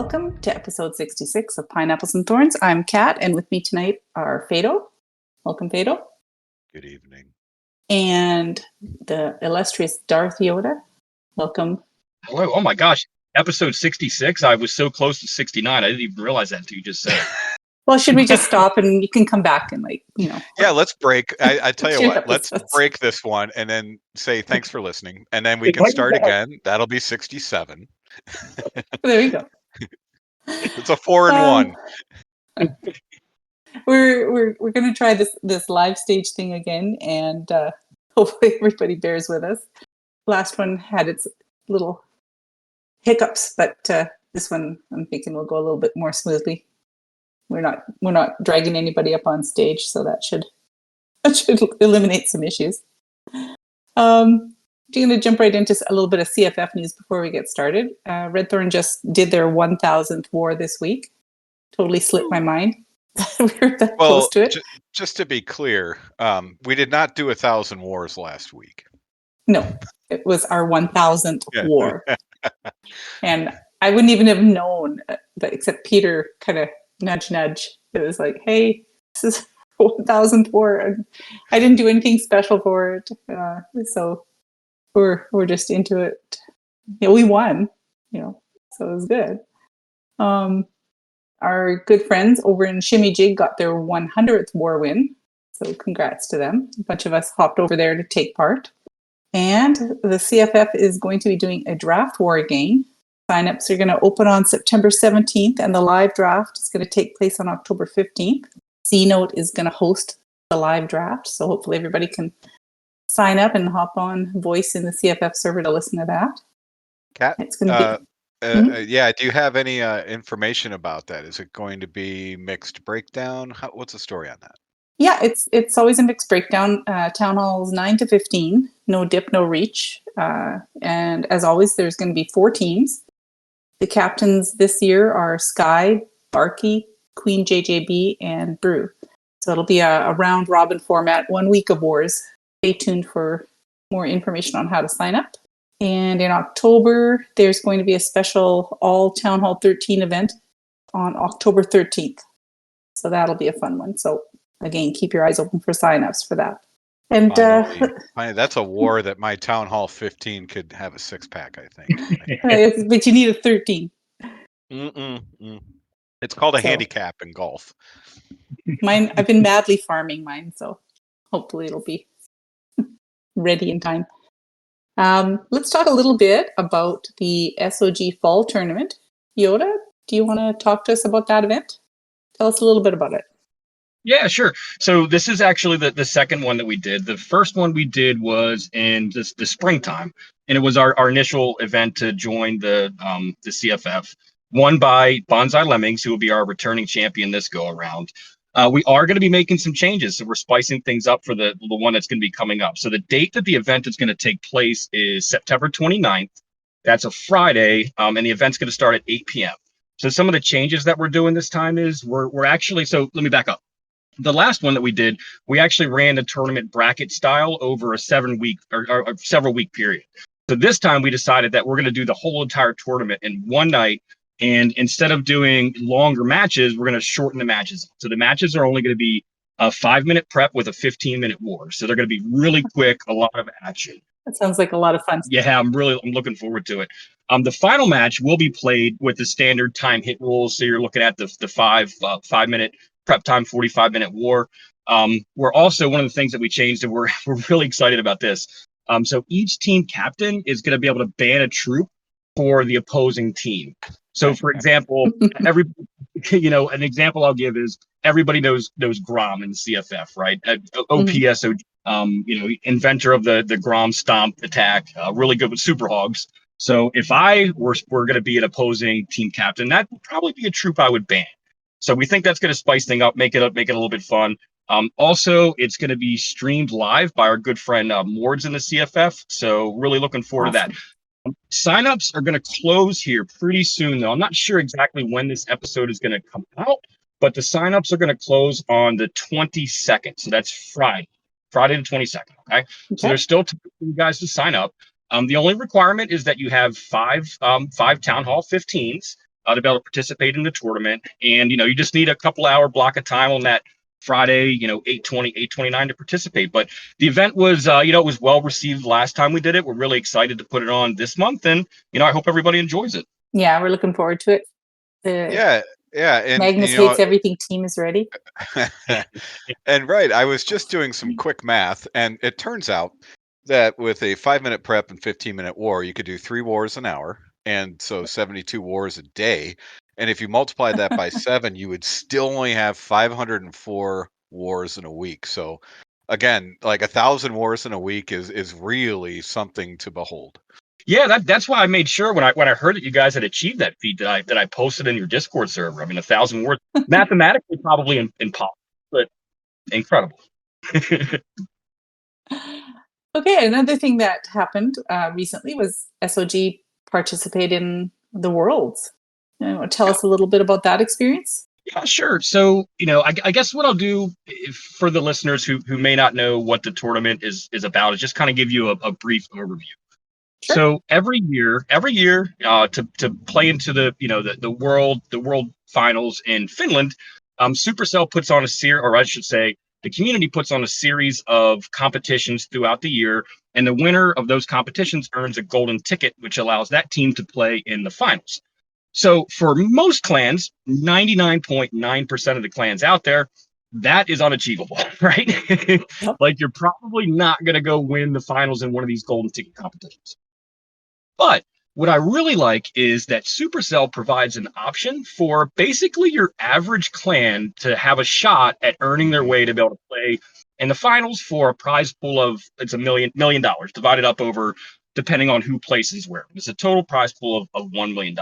Welcome to episode 66 of Pineapples and Thorns. I'm Kat, and with me tonight are Fado. Welcome, Fado. Good evening. And the illustrious Darth Yoda. Welcome. Hello. Oh my gosh. Episode 66. I was so close to 69. I didn't even realize that until you just said it. Well, should we just stop and you can come back and Yeah, let's break. I tell you what, let's break this one and then say thanks for listening. And then we can start again. That'll be 67. There you go. It's a 4 and 1. We're going to try this live stage thing again, and hopefully everybody bears with us. Last one had its little hiccups, but this one I'm thinking will go a little bit more smoothly. We're not dragging anybody up on stage, so that should eliminate some issues. I'm going to jump right into a little bit of CFF news before we get started. Red Thorn just did their 1,000th war this week. Totally slipped my mind. We were that close to it. Just to be clear, we did not do 1,000 wars last week. No, it was our 1,000th war. And I wouldn't even have known, except Peter kind of nudge. It was like, hey, this is 1,000th war. And I didn't do anything special for it. So we're just into it. Yeah, we won, so it was good. Our good friends over in Shimmy Jig got their 100th war win. So congrats to them. A bunch of us hopped over there to take part. And the CFF is going to be doing a draft war again. Signups are going to open on September 17th, and the live draft is going to take place on October 15th. C-Note is going to host the live draft, so hopefully everybody can sign up and hop on voice in the CFF server to listen to that. Kat, it's going to be... yeah, do you have any information about that? Is it going to be mixed breakdown? What's the story on that? Yeah, it's always a mixed breakdown. Town halls 9 to 15, no dip, no reach. And as always, there's going to be 4 teams. The captains this year are Sky, Barky, Queen JJB, and Brew. So it'll be a round robin format, 1 week of wars. Stay tuned for more information on how to sign up. And in October, there's going to be a special all Town Hall 13 event on October 13th. So that'll be a fun one. So again, keep your eyes open for signups for that. And that's a war that my Town Hall 15 could have a 6-pack, I think. But you need a 13. It's called a handicap in golf. Mine, I've been madly farming mine, so hopefully it'll be ready in time. Let's talk a little bit about the SOG Fall Tournament. Yoda, do you want to talk to us about that event? Tell us a little bit about it. Yeah, sure. So this is actually the second one that we did. The first one we did was in the springtime, and it was our initial event to join the CFF, won by Bonsai Lemmings, who will be our returning champion this go around. We are going to be making some changes, so we're spicing things up for the one that's going to be coming up. So the date that the event is going to take place is September 29th. That's a Friday, and the event's going to start at 8 p.m. So some of the changes that we're doing this time is we're actually, so let me back up. The last one that we did, we actually ran the tournament bracket style over a 7-week or several week period. So this time we decided that we're going to do the whole entire tournament in one night. And instead of doing longer matches, we're going to shorten the matches. So the matches are only going to be a 5-minute prep with a 15-minute war. So they're going to be really quick, a lot of action. That sounds like a lot of fun. Yeah, I'm looking forward to it. The final match will be played with the standard time hit rules. So you're looking at the 5-minute prep time, 45-minute war. We're also, one of the things that we changed, and we're really excited about this. So each team captain is going to be able to ban a troop for the opposing team. So, for example, an example I'll give is everybody knows Grom in CFF, right? OPSO, inventor of the Grom Stomp attack, really good with Super Hogs. So if I were going to be an opposing team captain, that would probably be a troop I would ban. So we think that's going to spice things up, make it a little bit fun. Also, it's going to be streamed live by our good friend Mords in the CFF. So really looking forward to that. Signups are going to close here pretty soon, though. I'm not sure exactly when this episode is going to come out, but the signups are going to close on the 22nd. So that's Friday the 22nd. Okay. So there's still time for you guys to sign up. The only requirement is that you have five Town Hall 15s. to be able to participate in the tournament. And, you just need a couple hour block of time on that Friday, 8:20, 8:29 to participate. But the event was, it was well received last time we did it. We're really excited to put it on this month. And, I hope everybody enjoys it. Yeah, we're looking forward to it. Yeah. And Magnus Hates Everything team is ready. And right, I was just doing some quick math, and it turns out that with a 5-minute prep and 15-minute war, you could do 3 wars an hour, and so 72 wars a day. And if you multiply that by 7, you would still only have 504 wars in a week. So again, like 1,000 wars in a week is really something to behold. Yeah, that's why I made sure when I heard that you guys had achieved that feat that I posted in your Discord server. I mean, 1,000 words, mathematically probably impossible, but incredible. Okay, another thing that happened recently was SOG participate in the Worlds. Tell us a little bit about that experience. Yeah, sure. So, I guess what I'll do for the listeners who may not know what the tournament is about is just kind of give you a brief overview. Sure. So every year, to play into the world finals in Finland, Supercell puts on a series, or I should say, the community puts on a series of competitions throughout the year, and the winner of those competitions earns a golden ticket, which allows that team to play in the finals. So for most clans, 99.9% of the clans out there, that is unachievable, right? Yep. Like, you're probably not going to go win the finals in one of these golden ticket competitions. But what I really like is that Supercell provides an option for basically your average clan to have a shot at earning their way to be able to play in the finals for a prize pool of, it's $1 million divided up over, depending on who places where. It's a total prize pool of $1 million.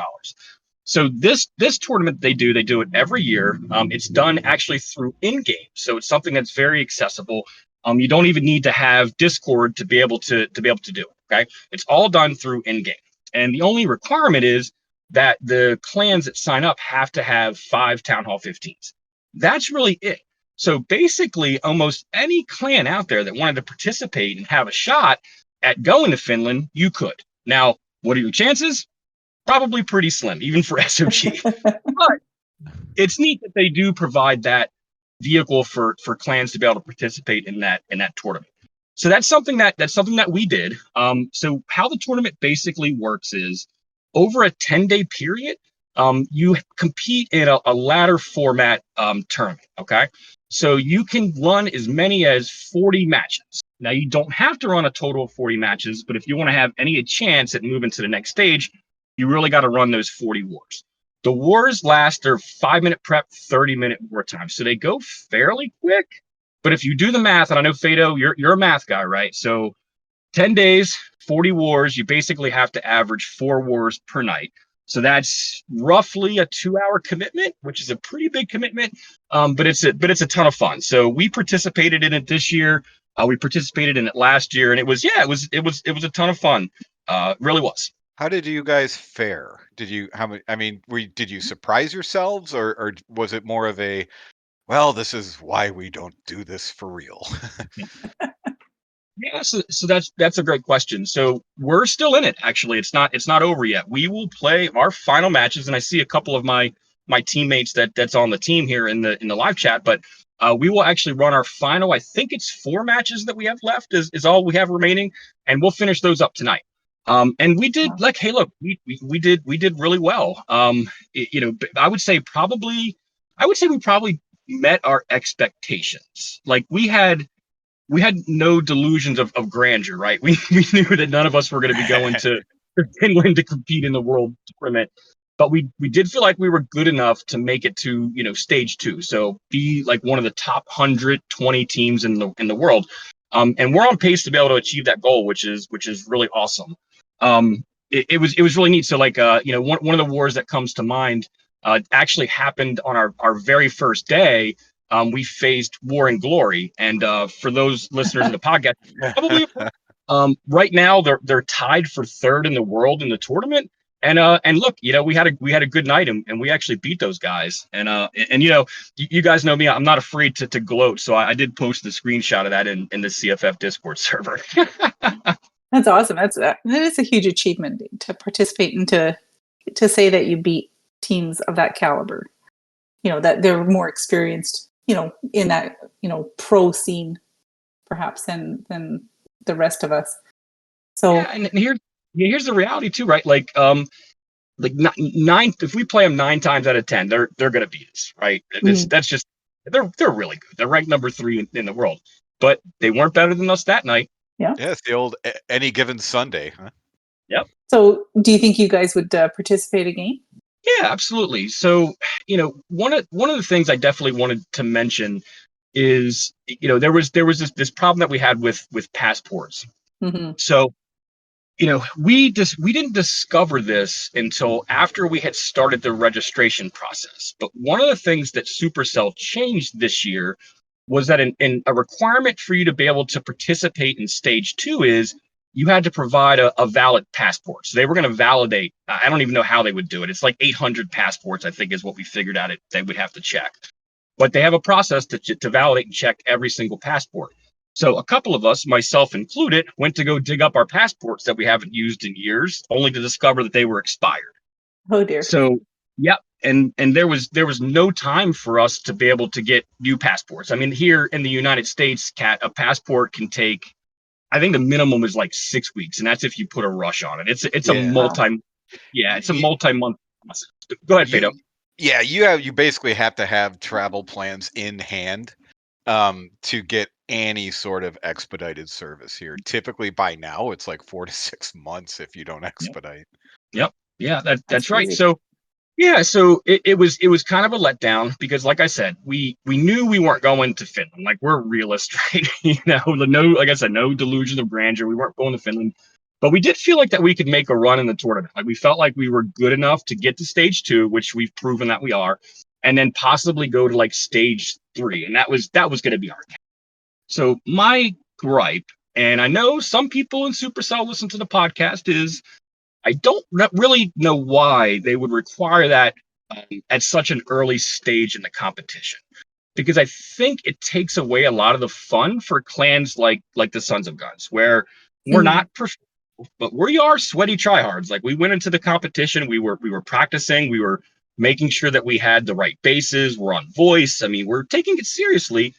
So this tournament they do it every year. It's done actually through in-game, so it's something that's very accessible. You don't even need to have Discord to be able to do it. Okay, it's all done through in-game, and the only requirement is that the clans that sign up have to have 5 Town Hall 15s. That's really it. So basically, almost any clan out there that wanted to participate and have a shot at going to Finland, you could. Now, what are your chances? Probably pretty slim, even for SOG. But it's neat that they do provide that vehicle for clans to be able to participate in that tournament. So that's something that we did. So how the tournament basically works is, over a 10-day period, you compete in a ladder format tournament. Okay, so you can run as many as 40 matches. Now, you don't have to run a total of 40 matches, but if you want to have any chance at moving to the next stage, you really got to run those 40 wars. The wars last their 5-minute prep, 30-minute war time, so they go fairly quick. But if you do the math, and I know Fado, you're a math guy, right? So 10 days, 40 wars, you basically have to average 4 wars per night. So that's roughly a 2-hour commitment, which is a pretty big commitment, but it's a ton of fun. So we participated in it this year. We participated in it last year, and it was a ton of fun. Really was. How did you guys fare? Did you surprise yourselves, or was it more of a, well, this is why we don't do this for real? Yeah, so that's a great question. So we're still in it. Actually, it's not over yet. We will play our final matches, and I see a couple of my teammates that's on the team here in the live chat. But we will actually run our final. I think it's 4 matches that we have left is all we have remaining, and we'll finish those up tonight. And we did hey, look, we did really well. I would say we probably met our expectations. Like, we had no delusions of grandeur, right? We knew that none of us were going to be going to Finland to compete in the world tournament, but we did feel like we were good enough to make it to stage 2, so be like one of the top 120 teams in the world, and we're on pace to be able to achieve that goal, which is really awesome. It was really neat. So, like, one of the wars that comes to mind actually happened on our very first day. We faced War and Glory, and for those listeners in the podcast, probably right now they're tied for 3rd in the world in the tournament. And look, we had a good night, and we actually beat those guys. And you guys know me, I'm not afraid to gloat. So I did post the screenshot of that in the CFF Discord server. That's awesome. That is a huge achievement to participate and to say that you beat teams of that caliber. That they're more experienced, in that, pro scene perhaps than the rest of us. So Yeah, and here's the reality too, right? Like nine, if we play them 9 times out of 10, they're gonna beat us, right? That's just they're really good. They're ranked number 3 in the world, but they weren't better than us that night. yeah. Yeah, it's the old any given Sunday. Huh? Yep. So do you think you guys would participate again? Yeah, absolutely. So, one of the things I definitely wanted to mention is, there was this problem that we had with passports. Mm-hmm. So, we didn't discover this until after we had started the registration process. But one of the things that Supercell changed this year was that in a requirement for you to be able to participate in stage 2 is you had to provide a valid passport. So they were going to validate. I don't even know how they would do it. It's like 800 passports, I think, is what we figured out they would have to check. But they have a process to validate and check every single passport. So a couple of us, myself included, went to go dig up our passports that we haven't used in years, only to discover that they were expired. Oh dear. So, yep. And there was no time for us to be able to get new passports. I mean, here in the United States, Kat, a passport can take, I think the minimum is like 6 weeks, and that's if you put a rush on it. It's a multi-month process. Go ahead, Fado. Yeah, you basically have to have travel plans in hand to get any sort of expedited service here. Typically by now it's like 4 to 6 months if you don't expedite. Yep. Yeah, that's right. crazy. So yeah, so it was kind of a letdown because, like I said, we knew we weren't going to Finland. Like, we're realists, right? Like I said, no delusion of grandeur. We weren't going to Finland, but we did feel like that we could make a run in the tournament. Like, we felt like we were good enough to get to stage 2, which we've proven that we are, and then possibly go to like stage 3, and that was going to be our cap. So my gripe, and I know some people in Supercell listen to the podcast, is I don't really know why they would require that at such an early stage in the competition, because I think it takes away a lot of the fun for clans like the Sons of Guns, where we're not professional, but we are sweaty tryhards. Like, we went into the competition, we were practicing, we were making sure that we had the right bases, we're on voice. I mean, we're taking it seriously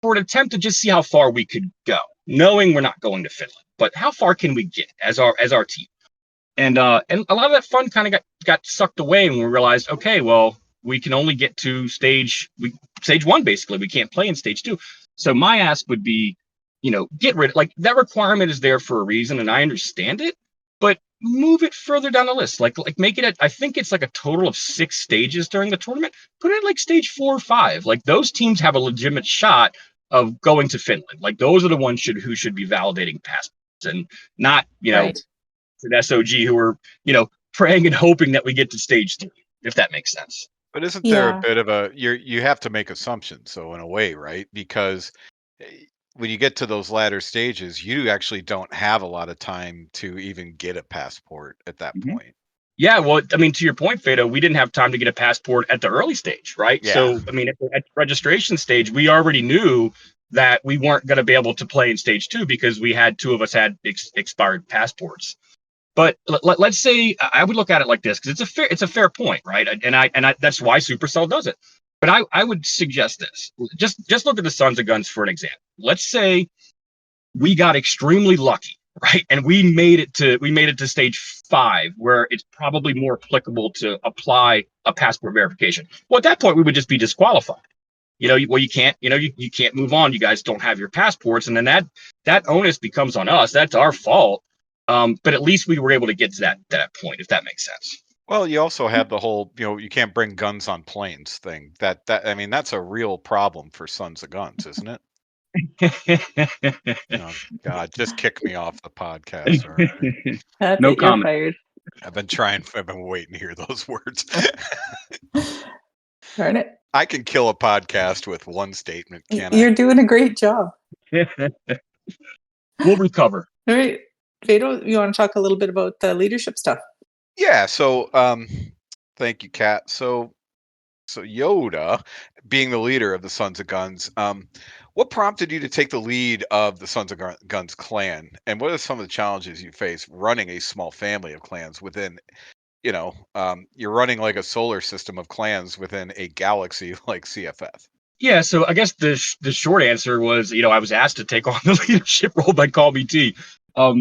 for an attempt to just see how far we could go, knowing we're not going to Finland, but how far can we get as our team? And a lot of that fun kind of got sucked away when we realized, okay, well, we can only get to stage 1, basically. We can't play in stage 2. So my ask would be, get rid of, like, that requirement is there for a reason, and I understand it, but move it further down the list. Like make it I think it's like a total of 6 stages during the tournament. Put it like stage 4 or 5. Like, those teams have a legitimate shot of going to Finland. Like, those are the ones who should be validating passports, and not, Right. an SOG who are, praying and hoping that we get to stage 3, if that makes sense. But isn't there Yeah. a bit of you have to make assumptions, so in a way, right? Because when you get to those latter stages, you actually don't have a lot of time to even get a passport at that Mhm. point. Yeah, well, I mean, to your point, Fado, we didn't have time to get a passport at the early stage, right? Yeah. So, I mean, at the registration stage, we already knew that we weren't going to be able to play in stage 2 because two of us had expired passports. But let's say, I would look at it like this, because it's a fair point, right? And I that's why Supercell does it. But I would suggest this. Just look at the Sons of Guns for an example. Let's say we got extremely lucky, right? And we made it to stage 5, where it's probably more applicable to apply a passport verification. Well, at that point, we would just be disqualified. You can't, you can't move on. You guys don't have your passports, and then that onus becomes on us. That's our fault. But at least we were able to get to that point, if that makes sense. Well, you also have the whole, you can't bring guns on planes thing. That I mean, that's a real problem for Sons of Guns, isn't it? Oh, God, just kick me off the podcast. All right. That's No it, you're comment. fired. I've been waiting to hear those words. Darn it. I can kill a podcast with one statement, can You're I? doing a great job. We'll recover. All right. Fado, you want to talk a little bit about the leadership stuff? Yeah, so thank you, Kat. So Yoda, being the leader of the Sons of Guns, what prompted you to take the lead of the Sons of Guns clan, and what are some of the challenges you face running a small family of clans within you're running like a solar system of clans within a galaxy like CFF. Yeah, so I guess the short answer was, I was asked to take on the leadership role by Call Me T.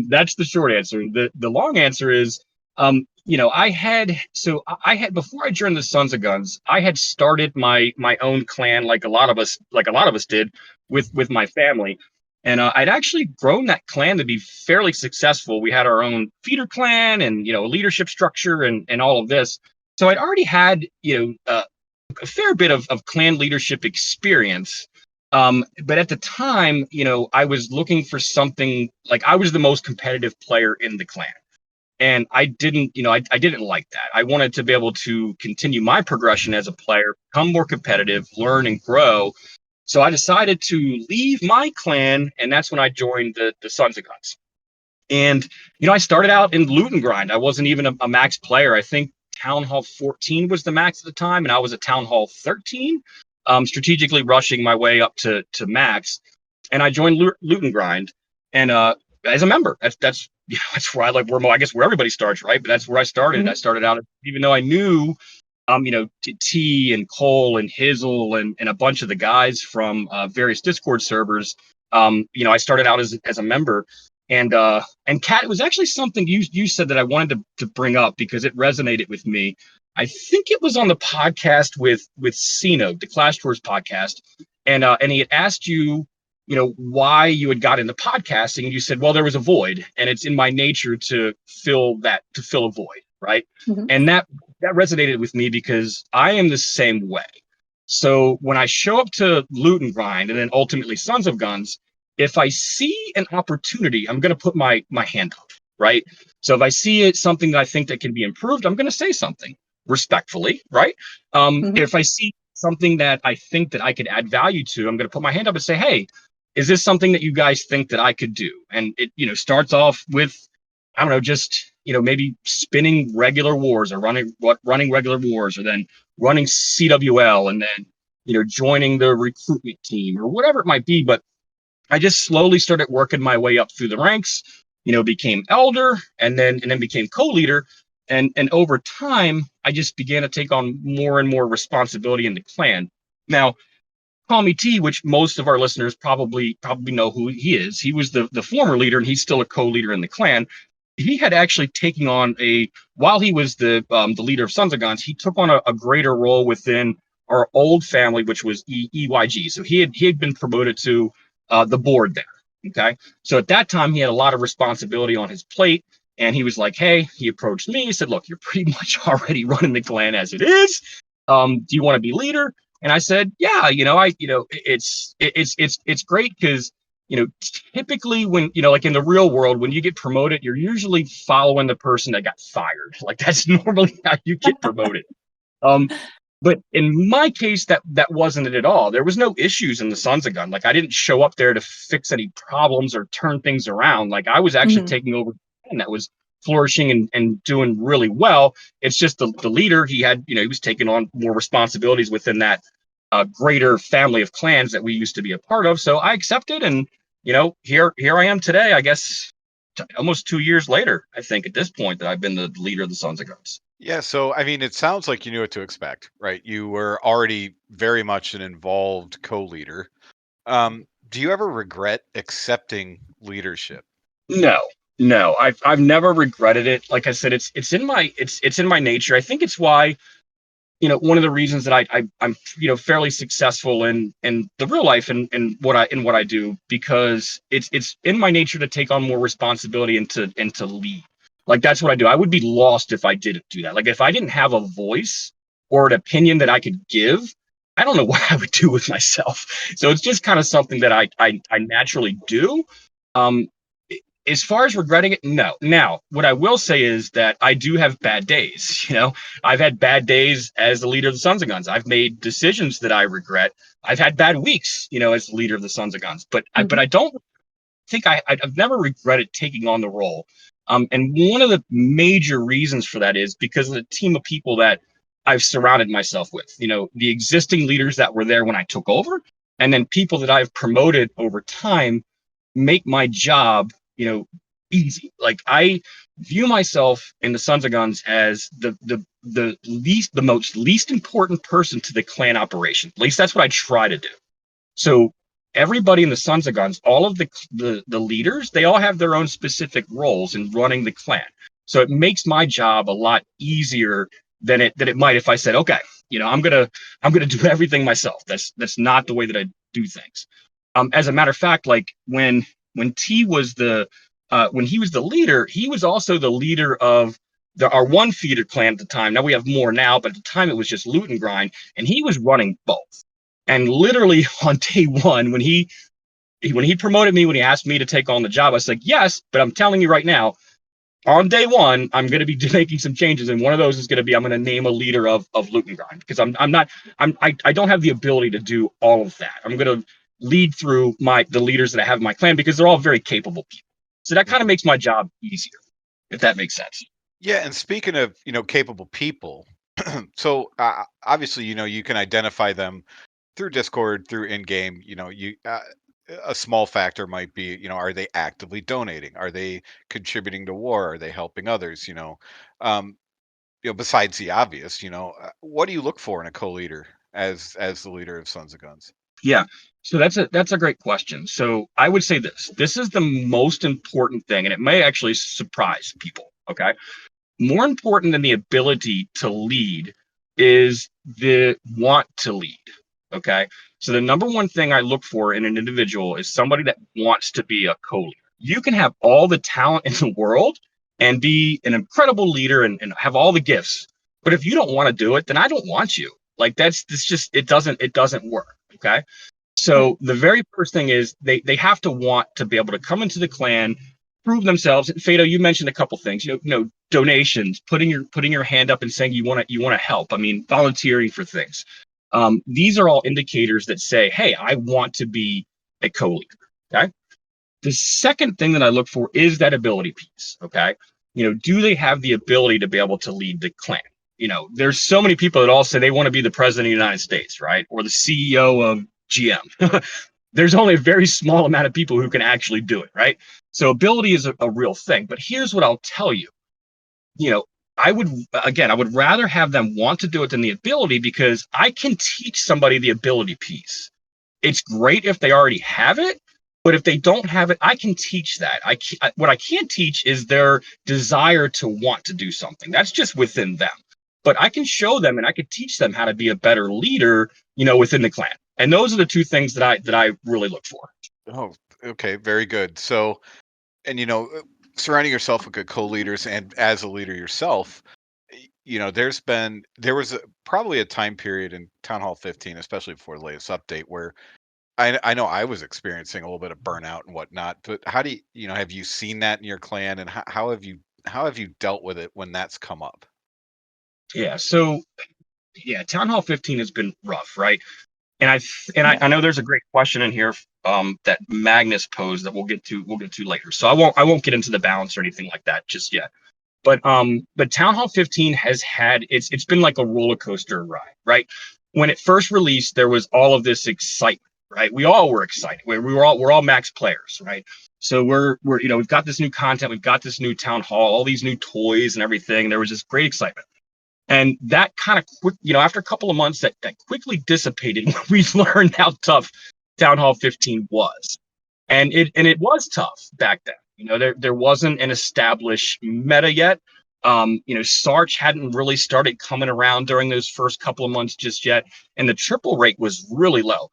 That's the short answer. The long answer is, I had before I joined the Sons of Guns, I had started my own clan, like a lot of us did, with my family, and I'd actually grown that clan to be fairly successful. We had our own feeder clan, and leadership structure, and all of this. So I'd already had a fair bit of clan leadership experience. But at the time, I was looking for something, like I was the most competitive player in the clan. And I didn't, I didn't like that. I wanted to be able to continue my progression as a player, become more competitive, learn and grow. So I decided to leave my clan, and that's when I joined the Sons of Guns. And, I started out in loot and grind. I wasn't even a max player. I think Town Hall 14 was the max at the time, and I was at Town Hall 13, strategically rushing my way up to max. And I joined loot and grind, and as a member. That's that's where I guess where everybody starts, right? But that's where I started. Mhm. I started out, even though I knew T and Cole and Hizzle and a bunch of the guys from various Discord servers. I started out as a member, and Kat, it was actually something you said that I wanted to bring up because it resonated with me. I think it was on the podcast with Sino, the Clash Tours podcast, and he had asked you, why you had got into podcasting, and you said, well, there was a void, and it's in my nature to fill a void, right? Mhm. And that resonated with me because I am the same way. So when I show up to Loot and Grind and then ultimately Sons of Guns, if I see an opportunity, I'm going to put my hand up, right? So if I see it something that I think that can be improved, I'm going to say something respectfully, right? Mhm. If I see something that I think that I could add value to, I'm going to put my hand up and say, hey, is this something that you guys think that I could do? And it, starts off with, I don't know, just, maybe spinning regular wars or running regular wars, or then running CWL, and then, joining the recruitment team or whatever it might be. But I just slowly started working my way up through the ranks, became elder, and then became co-leader. And over time, I just began to take on more and more responsibility in the clan. Now, Call Me T, which most of our listeners probably know who he is. He was the former leader, and he's still a co-leader in the clan. He had actually taken on while he was the leader of Sons of Guns, he took on a greater role within our old family, which was EYG. So he had been promoted to the board there. Okay, so at that time he had a lot of responsibility on his plate, and he was like, "Hey," he approached me. He said, "Look, you're pretty much already running the clan as it is. Do you want to be leader?" And I said, yeah, it's great because, typically when, like in the real world, when you get promoted, you're usually following the person that got fired. Like that's normally how you get promoted. Um, but in my case, that wasn't it at all. There was no issues in the Sons of Gun. Like I didn't show up there to fix any problems or turn things around. Like I was actually Mhm. taking over, and that was flourishing and doing really well. It's just the leader, he had, he was taking on more responsibilities within that greater family of clans that we used to be a part of. So I accepted, and here I am today. I guess almost 2 years later, I think at this point that I've been the leader of the Sons of Guns. Yeah, so I mean, it sounds like you knew what to expect, right? You were already very much an involved co-leader. Do you ever regret accepting leadership? No, I've never regretted it. Like I said, it's in my nature. I think it's why, one of the reasons that I'm fairly successful in the real life and what I do, because it's in my nature to take on more responsibility and to lead. Like that's what I do. I would be lost if I didn't do that. Like if I didn't have a voice or an opinion that I could give, I don't know what I would do with myself. So it's just kind of something that I naturally do. Um, as far as regretting it, no. Now, what I will say is that I do have bad days. I've had bad days as the leader of the Sons of Guns. I've made decisions that I regret. I've had bad weeks, as the leader of the Sons of Guns. But Mhm. I don't think I've never regretted taking on the role. And one of the major reasons for that is because of the team of people that I've surrounded myself with. The existing leaders that were there when I took over, and then people that I've promoted over time make my job, easy. Like I view myself in the Sons of Guns as the most least important person to the clan operation. At least that's what I try to do. So everybody in the Sons of Guns, all of the leaders, they all have their own specific roles in running the clan. So it makes my job a lot easier than it might if I said, okay, I'm gonna do everything myself. That's not the way that I do things. As a matter of fact, like when T was when he was the leader, he was also the leader of our one feeder clan at the time. Now we have more now, but at the time it was just Loot and Grind, and he was running both. And literally on day one, when he promoted me, when he asked me to take on the job, I was like, yes, but I'm telling you right now, on day one, I'm going to be making some changes, and one of those is going to be I'm going to name a leader of Loot and Grind, because I don't have the ability to do all of that. I'm going to lead through the leaders that I have in my clan, because they're all very capable people. So that kind of makes my job easier, if that makes sense. Yeah, and speaking of capable people, so obviously you can identify them through Discord, through in-game. A small factor might be, are they actively donating? Are they contributing to war? Are they helping others? Um, besides the obvious, what do you look for in a co-leader as the leader of Sons of Guns? Yeah. So that's a great question. So I would say this is the most important thing, and it may actually surprise people. Okay. More important than the ability to lead is the want to lead. Okay. So the number one thing I look for in an individual is somebody that wants to be a co-leader. You can have all the talent in the world and be an incredible leader and have all the gifts. But if you don't want to do it, then I don't want you. Like that's just it doesn't work. Okay. So the very first thing is they have to want to be able to come into the clan, prove themselves. Fado, you mentioned a couple things. Donations, putting your hand up and saying you want to help. I mean, volunteering for things. These are all indicators that say, hey, I want to be a co-leader. Okay. The second thing that I look for is that ability piece. Okay. Do they have the ability to be able to lead the clan? There's so many people that all say they want to be the president of the United States, right? Or the CEO of GM. There's only a very small amount of people who can actually do it, right? So ability is a real thing. But here's what I'll tell you. I would rather have them want to do it than the ability, because I can teach somebody the ability piece. It's great if they already have it, but if they don't have it, I can teach that. What I can't teach is their desire to want to do something. That's just within them. But I can show them and I can teach them how to be a better leader, within the clan. And those are the two things that I really look for. Oh, okay, very good. So, and surrounding yourself with good co-leaders, and as a leader yourself, there was probably a time period in Town Hall 15, especially before the latest update, where I know I was experiencing a little bit of burnout and whatnot. But how do have you seen that in your clan, and how have you dealt with it when that's come up? Yeah. So yeah, Town Hall 15 has been rough, right? And I know there's a great question in here that Magnus posed that we'll get to later. So I won't get into the balance or anything like that just yet. But Town Hall 15 has had it's been like a roller coaster ride, right? When it first released, there was all of this excitement, right? We all were excited. We're all max players, right? So we're we've got this new content, we've got this new town hall, all these new toys and everything. There was this great excitement. And that kind of quick, after a couple of months, that quickly dissipated when we learned how tough Town Hall 15 was. And it was tough back then. There wasn't an established meta yet. Sarch hadn't really started coming around during those first couple of months just yet. And the triple rate was really low.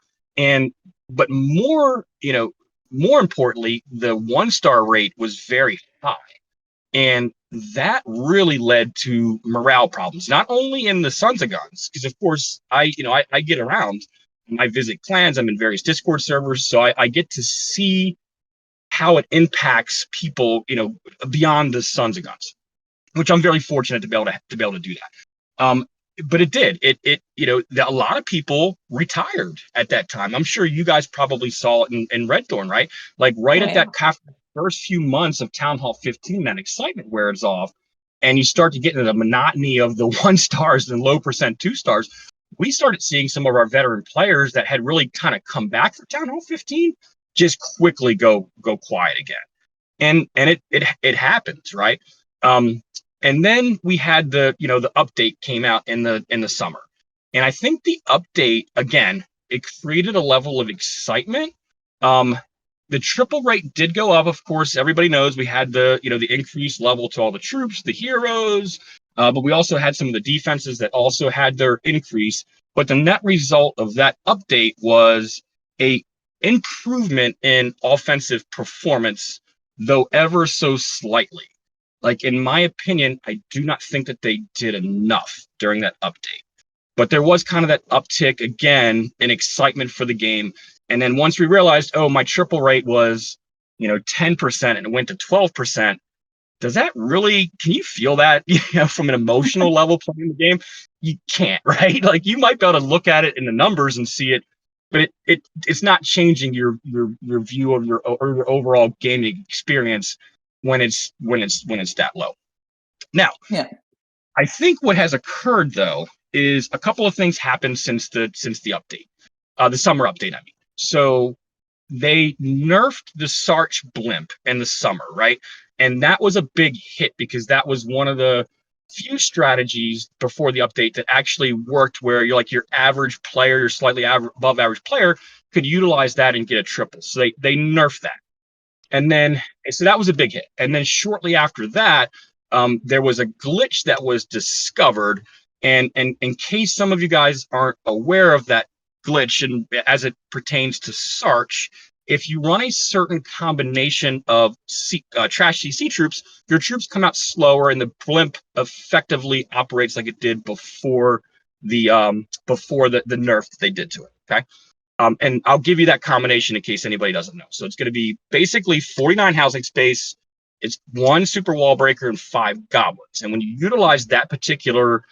But more importantly, the 1-star rate was very high. And that really led to morale problems, not only in the Sons of Guns, because of course I get around, I visit clans, I'm in various Discord servers, so I get to see how it impacts people, beyond the Sons of Guns, which I'm very fortunate to be able to do that. But it did. A lot of people retired at that time. I'm sure you guys probably saw it in Red Thorn, right? Like at that first few months of Town Hall 15, that excitement wears off, and you start to get into the monotony of the 1-stars and low percent 2-stars. We started seeing some of our veteran players that had really kind of come back for Town Hall 15 just quickly go quiet again. and it happens, right? And then we had the update came out in the summer, and I think the update again, it created a level of excitement. The triple rate did go up, of course. Everybody knows we had the increased level to all the troops, the heroes, but we also had some of the defenses that also had their increase. But the net result of that update was a improvement in offensive performance, though ever so slightly. Like, in my opinion, I do not think that they did enough during that update. But there was kind of that uptick again in excitement for the game. And then once we realized, oh, my triple rate was, 10% and it went to 12%. Does that really, can you feel that, from an emotional level playing the game? You can't, right? Like, you might be able to look at it in the numbers and see it, but it's not changing your view of your overall gaming experience when it's that low. Now, Yeah. I think what has occurred though is a couple of things happened since the update, the summer update. I mean, so they nerfed the Sarch blimp in the summer, right? And that was a big hit because that was one of the few strategies before the update that actually worked, where you're like your average player, your slightly above average player could utilize that and get a triple. So they nerfed that. And then, so that was a big hit. And then shortly after that, there was a glitch that was discovered. And in case some of you guys aren't aware of that glitch, and as it pertains to Sarch, if you run a certain combination of trash CC troops, your troops come out slower, and the blimp effectively operates like it did before the nerf that they did to it. Okay. And I'll give you that combination in case anybody doesn't know. So it's going to be basically 49 housing space. It's 1 super wall breaker and 5 goblins. And when you utilize that particular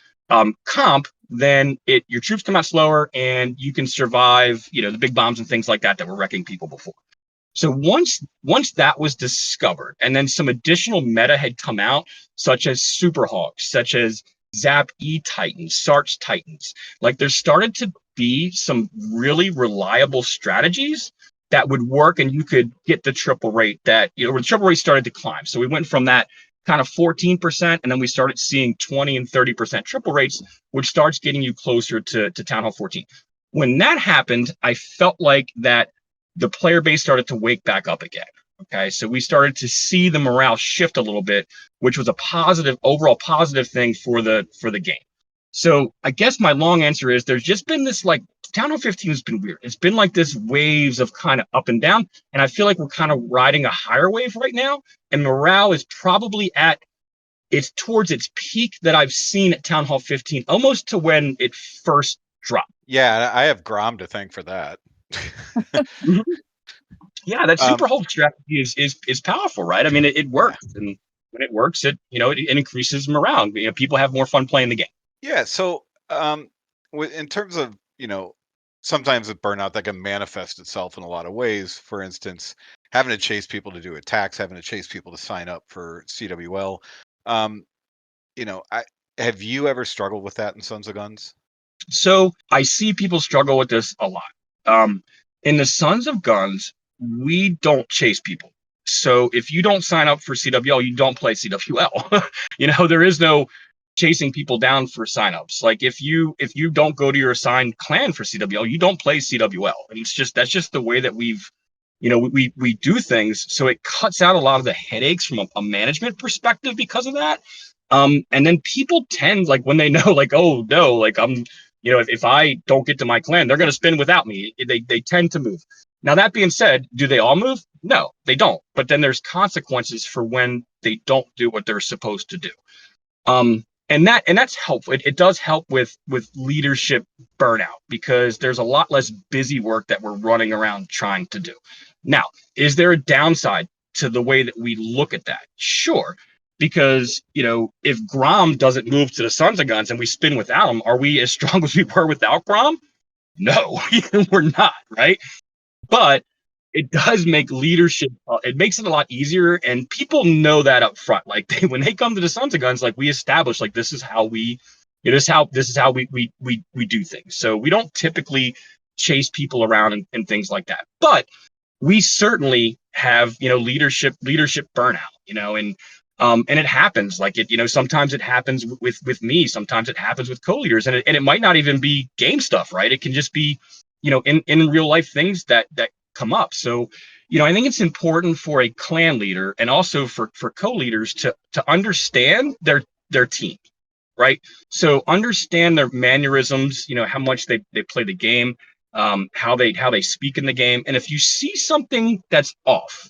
comp, then your troops come out slower and you can survive, the big bombs and things like that were wrecking people before. So once that was discovered, and then some additional meta had come out, such as Super Hogs, such as Zap E Titans, Sarch Titans, like there started to be some really reliable strategies that would work, and you could get the triple rate that, where the triple rate started to climb. So we went from that kind of 14%, and then we started seeing 20 and 30% triple rates, which starts getting you closer to Town Hall 14. When that happened, I felt like that the player base started to wake back up again. Okay, so we started to see the morale shift a little bit, which was a overall positive thing for the game. So I guess my long answer is there's just been this, like, Town Hall 15 has been weird. It's been like this waves of kind of up and down, and I feel like we're kind of riding a higher wave right now, and morale is probably it's towards its peak that I've seen at Town Hall 15, almost to when it first dropped. Yeah, I have Grom to thank for that. Yeah, that super hold strategy is powerful, right? I mean, it works, and when it works, it increases morale. People have more fun playing the game. Yeah. So, in terms of sometimes with burnout that can manifest itself in a lot of ways. For instance, having to chase people to do attacks, having to chase people to sign up for CWL. Have you ever struggled with that in Sons of Guns? So I see people struggle with this a lot. In the Sons of Guns, we don't chase people. So if you don't sign up for CWL, you don't play CWL. There is no chasing people down for signups. Like if you don't go to your assigned clan for CWL, you don't play CWL. And that's just the way that we do things. So it cuts out a lot of the headaches from a management perspective because of that. And then people tend, like, when they know, like, oh no, like if I don't get to my clan, they're going to spin without me. They tend to move. Now, that being said, do they all move? No, they don't. But then there's consequences for when they don't do what they're supposed to do. And that's helpful. It does help with leadership burnout, because there's a lot less busy work that we're running around trying to do. Now, is there a downside to the way that we look at that? Sure. Because, if Grom doesn't move to the Sons of Guns and we spin without him, are we as strong as we were without Grom? No, we're not, right? But it does make leadership, it makes it a lot easier, and people know that up front. Like when they come to the Sons of Guns, like we establish, like this is how we do things. So we don't typically chase people around and things like that. But we certainly have, leadership burnout, and it happens. Like sometimes it happens with me, sometimes it happens with co-leaders, and it might not even be game stuff, right? It can just be, in real life things that come up. So, I think it's important for a clan leader and also for co-leaders to understand their team, right? So understand their mannerisms, how much they play the game, how they speak in the game. And if you see something that's off,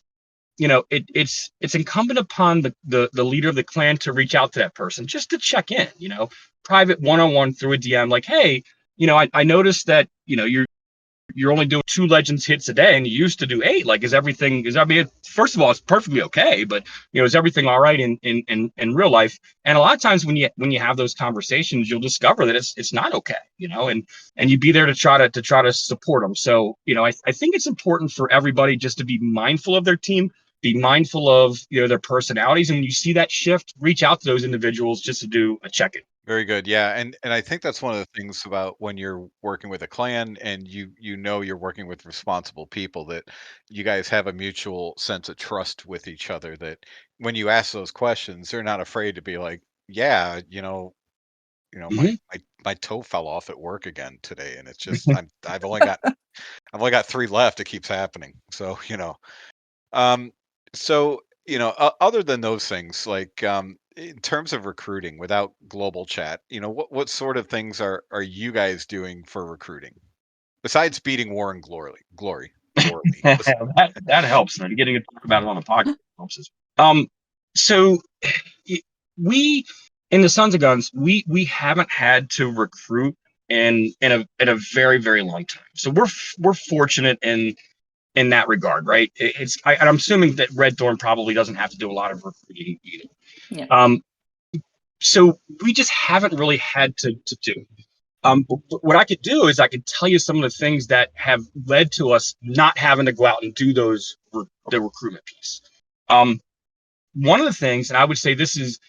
it's incumbent upon the leader of the clan to reach out to that person just to check in, private one-on-one through a DM, like, hey, I noticed that, you're only doing 2 legends hits a day and you used to do 8. Like, first of all, it's perfectly okay, but is everything all right in real life? And a lot of times when you have those conversations, you'll discover that it's not okay, and you be there to try to support them. So, I think it's important for everybody just to be mindful of their team, be mindful of, their personalities. And when you see that shift, reach out to those individuals just to do a check-in. Very good. Yeah. And I think that's one of the things about when you're working with a clan and you're working with responsible people, that you guys have a mutual sense of trust with each other, that when you ask those questions, they're not afraid to be like, yeah, Mhm. my toe fell off at work again today, and it's just I've only got 3 left. It keeps happening. So, um, other than those things, like, in terms of recruiting without global chat, what sort of things are you guys doing for recruiting besides beating War and Glory? That helps. And getting to talk about it on the podcast helps as well. So we in the Sons of Guns, we haven't had to recruit in a very, very long time. So we're fortunate in that regard, right? And I'm assuming that Red Thorn probably doesn't have to do a lot of recruiting either. Yeah. So we just haven't really had to do. But what I could do is I could tell you some of the things that have led to us not having to go out and do the recruitment piece. One of the things, and I would say this is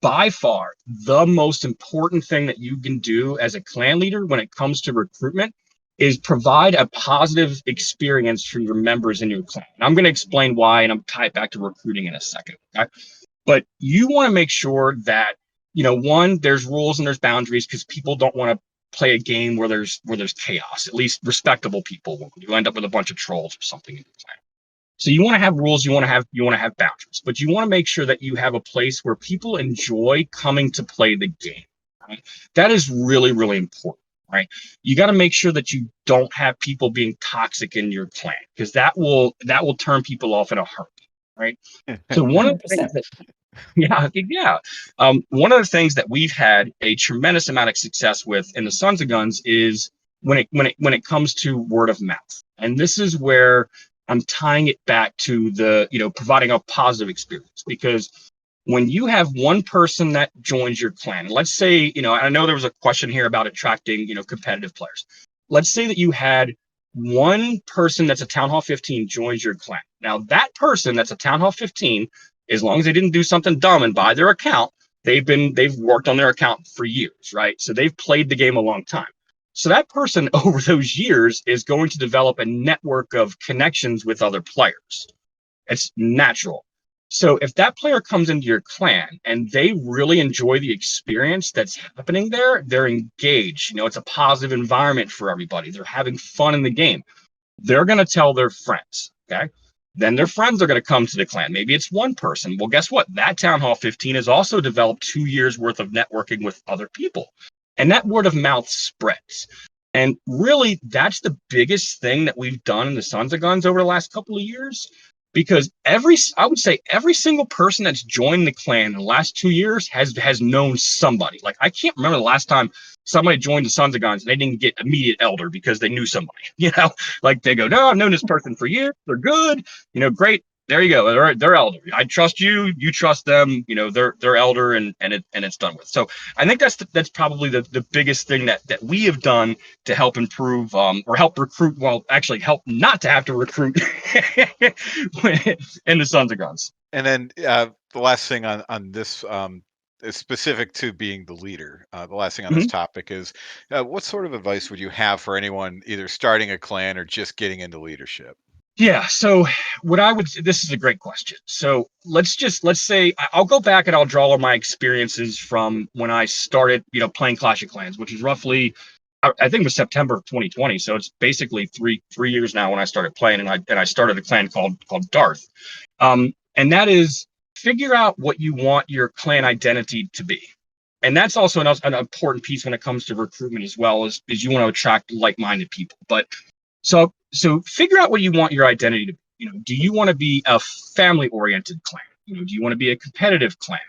by far the most important thing that you can do as a clan leader when it comes to recruitment, is provide a positive experience for your members in your clan. And I'm going to explain why, and I'm tied back to recruiting in a second. Okay? But you want to make sure that, one, there's rules and there's boundaries, because people don't want to play a game where there's chaos. At least respectable people won't. You end up with a bunch of trolls or something in your clan. So you want to have rules, you want to have boundaries, but you want to make sure that you have a place where people enjoy coming to play the game. Right? That is really, really important, right? You got to make sure that you don't have people being toxic in your clan, because that will turn people off in a heartbeat, right? So one of the things 100%. that yeah. One of the things that we've had a tremendous amount of success with in the Sons of Guns is when it comes to word of mouth, and this is where I'm tying it back to the providing a positive experience, because when you have one person that joins your clan, let's say I know there was a question here about attracting competitive players. Let's say that you had one person that's a Town Hall 15 joins your clan. Now that person that's a Town Hall 15, as long as they didn't do something dumb and buy their account, they've worked on their account for years, right? So they've played the game a long time. So that person over those years is going to develop a network of connections with other players. It's natural. So if that player comes into your clan and they really enjoy the experience that's happening there, they're engaged. It's a positive environment for everybody. They're having fun in the game. They're going to tell their friends. Okay. Then their friends are going to come to the clan. Maybe it's one person. Well, guess what? That Town Hall 15 has also developed 2 years worth of networking with other people. And that word of mouth spreads. And really, that's the biggest thing that we've done in the Sons of Guns over the last couple of years, because I would say every single person that's joined the clan in the last 2 years has known somebody. Like, I can't remember the last time somebody joined the Sons of Guns and they didn't get immediate elder because they knew somebody. Like, they go, no, I've known this person for years. They're good. Great. There you go. They're elder. I trust you. You trust them. They're elder, and it's done with. So I think that's probably the biggest thing that we have done to help improve or help recruit. Well, actually, help not to have to recruit in the Sons of Guns. And then the last thing on this, is specific to being the leader. The last thing on this topic is, what sort of advice would you have for anyone either starting a clan or just getting into leadership? Yeah. So what I would, this is a great question. So let's say I'll go back and I'll draw on my experiences from when I started, playing Clash of Clans, which is roughly, I think it was September of 2020. So it's basically three years now when I started playing, and I started a clan called Darth. And that is, figure out what you want your clan identity to be. And that's also an important piece when it comes to recruitment as well, is you want to attract like-minded people. But so figure out what you want your identity to be. Do you want to be a family-oriented clan? Do you want to be a competitive clan?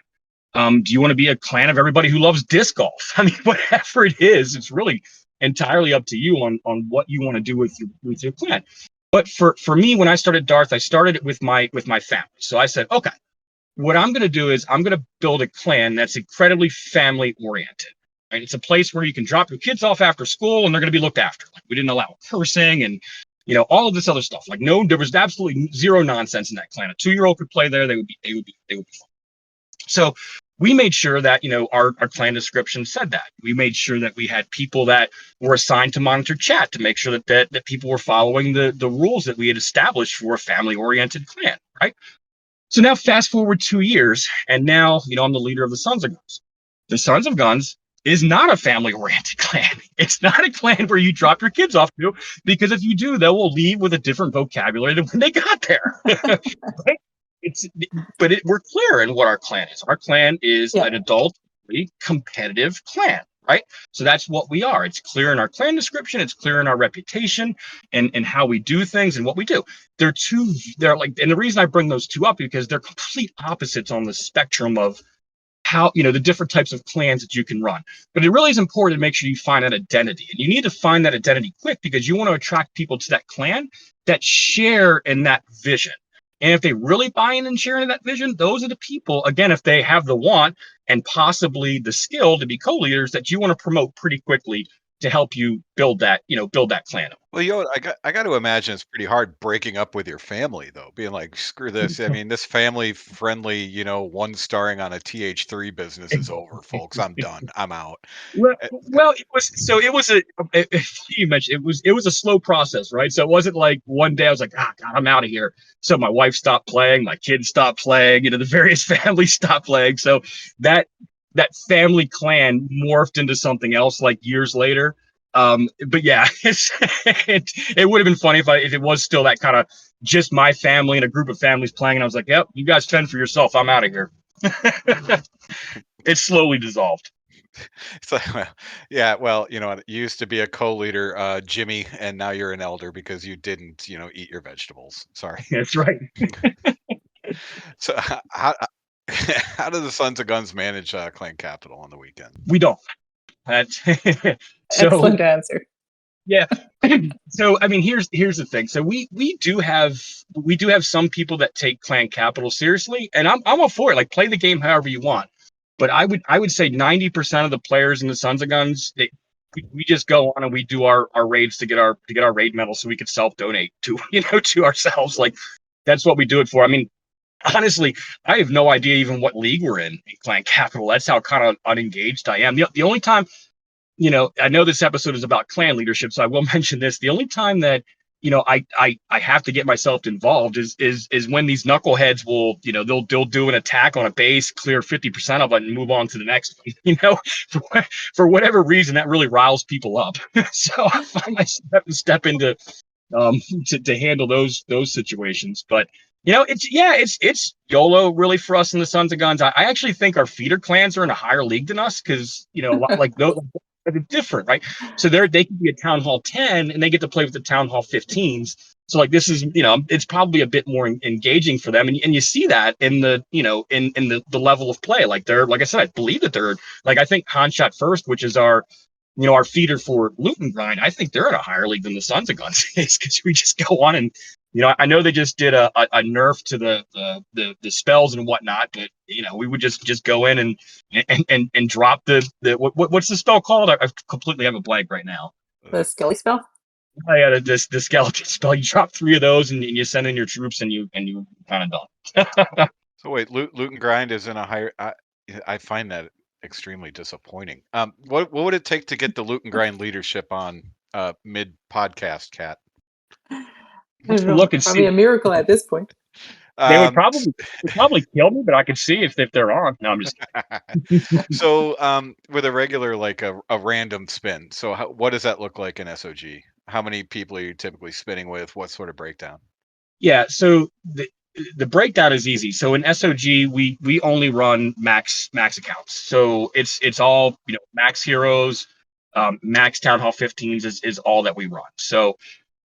Do you want to be a clan of everybody who loves disc golf? I mean, whatever it is, it's really entirely up to you on what you want to do with your clan. But for me, when I started Darth, I started it with my family. So I said, okay, what I'm going to do is I'm going to build a clan that's incredibly family oriented. Right? It's a place where you can drop your kids off after school and they're going to be looked after. Like, we didn't allow cursing and all of this other stuff. Like, no, there was absolutely zero nonsense in that clan. A 2-year-old could play there. They would be fine. So we made sure that our clan description said that. We made sure that we had people that were assigned to monitor chat to make sure that people were following the rules that we had established for a family oriented clan. Right. So now fast forward 2 years, and now, I'm the leader of the Sons of Guns. The Sons of Guns is not a family-oriented clan. It's not a clan where you drop your kids off to, because if you do, they will leave with a different vocabulary than when they got there. Right? We're clear in what our clan is. Our clan is an adult, competitive clan. Right. So that's what we are. It's clear in our clan description. It's clear in our reputation and how we do things and what we do. They're like, and the reason I bring those two up because they're complete opposites on the spectrum of how, the different types of clans that you can run. But it really is important to make sure you find that identity, and you need to find that identity quick because you want to attract people to that clan that share in that vision. And if they really buy in and share in that vision, those are the people, again, if they have the want and possibly the skill to be co-leaders, that you want to promote pretty quickly to help you build that clan. Well, I got to imagine it's pretty hard breaking up with your family though, being like, screw this. I mean, this family friendly, one starring on a TH3 business is over, folks. I'm done. I'm out. Well, it was you mentioned it was a slow process, right? So it wasn't like one day I was like, God, I'm out of here. So my wife stopped playing, my kids stopped playing, the various families stopped playing. So that family clan morphed into something else like years later. But yeah, it would have been funny if it was still that kind of just my family and a group of families playing, and I was like, yep, you guys fend for yourself. I'm out of here. It slowly dissolved. So, yeah, well, you used to be a co-leader, Jimmy, and now you're an elder because you didn't, eat your vegetables. Sorry. That's right. So how how do the Sons of Guns manage Clan Capital on the weekend? We don't. That's Excellent answer. Yeah. So I mean, here's the thing. So we do have some people that take Clan Capital seriously, and I'm all for it. Like, play the game however you want. But I would say 90% of the players in the Sons of Guns, we just go on and we do our raids to get our raid medal so we could self-donate to to ourselves. Like, that's what we do it for. I mean, honestly, I have no idea even what league we're in Clan Capital. That's how kind of unengaged I am. The only time, I know this episode is about clan leadership, so I will mention this. The only time that I have to get myself involved is when these knuckleheads will, they'll do an attack on a base, clear 50% of it, and move on to the next one. For whatever reason, that really riles people up. So I find myself having to step into to handle those situations. But it's YOLO really for us in the Sons of Guns. I actually think our feeder clans are in a higher league than us because like those. They're different, right? So they can be a Town Hall 10 and they get to play with the Town Hall 15s. So like, this is, it's probably a bit more engaging for them. And you see that in the, in the level of play. Like, they're, like I said, I believe that they're like, I think Hanshot First, which is our feeder for Loot and Grind, I think they're at a higher league than the Sons of Guns is, because we just go on and, I know they just did a nerf to the spells and whatnot, but we would just go in and drop the what's the spell called? I completely have a blank right now. The Skelly spell? Oh, yeah, the skeleton spell. You drop 3 of those and you send in your troops and you kind of done. So wait, loot and grind is in a higher. I find that extremely disappointing. What would it take to get the loot and grind leadership on mid podcast, Kat? I don't know, look and probably see. a miracle at this point. They would Um, probably kill me, but I could see if they're on. No, I'm just kidding. so with a regular like a random spin, so what does that look like in SOG? How many people are you typically spinning with? What sort of breakdown? Yeah, so the breakdown is easy. So in SOG, we only run max accounts. So it's all max heroes, max Town Hall 15s is all that we run. So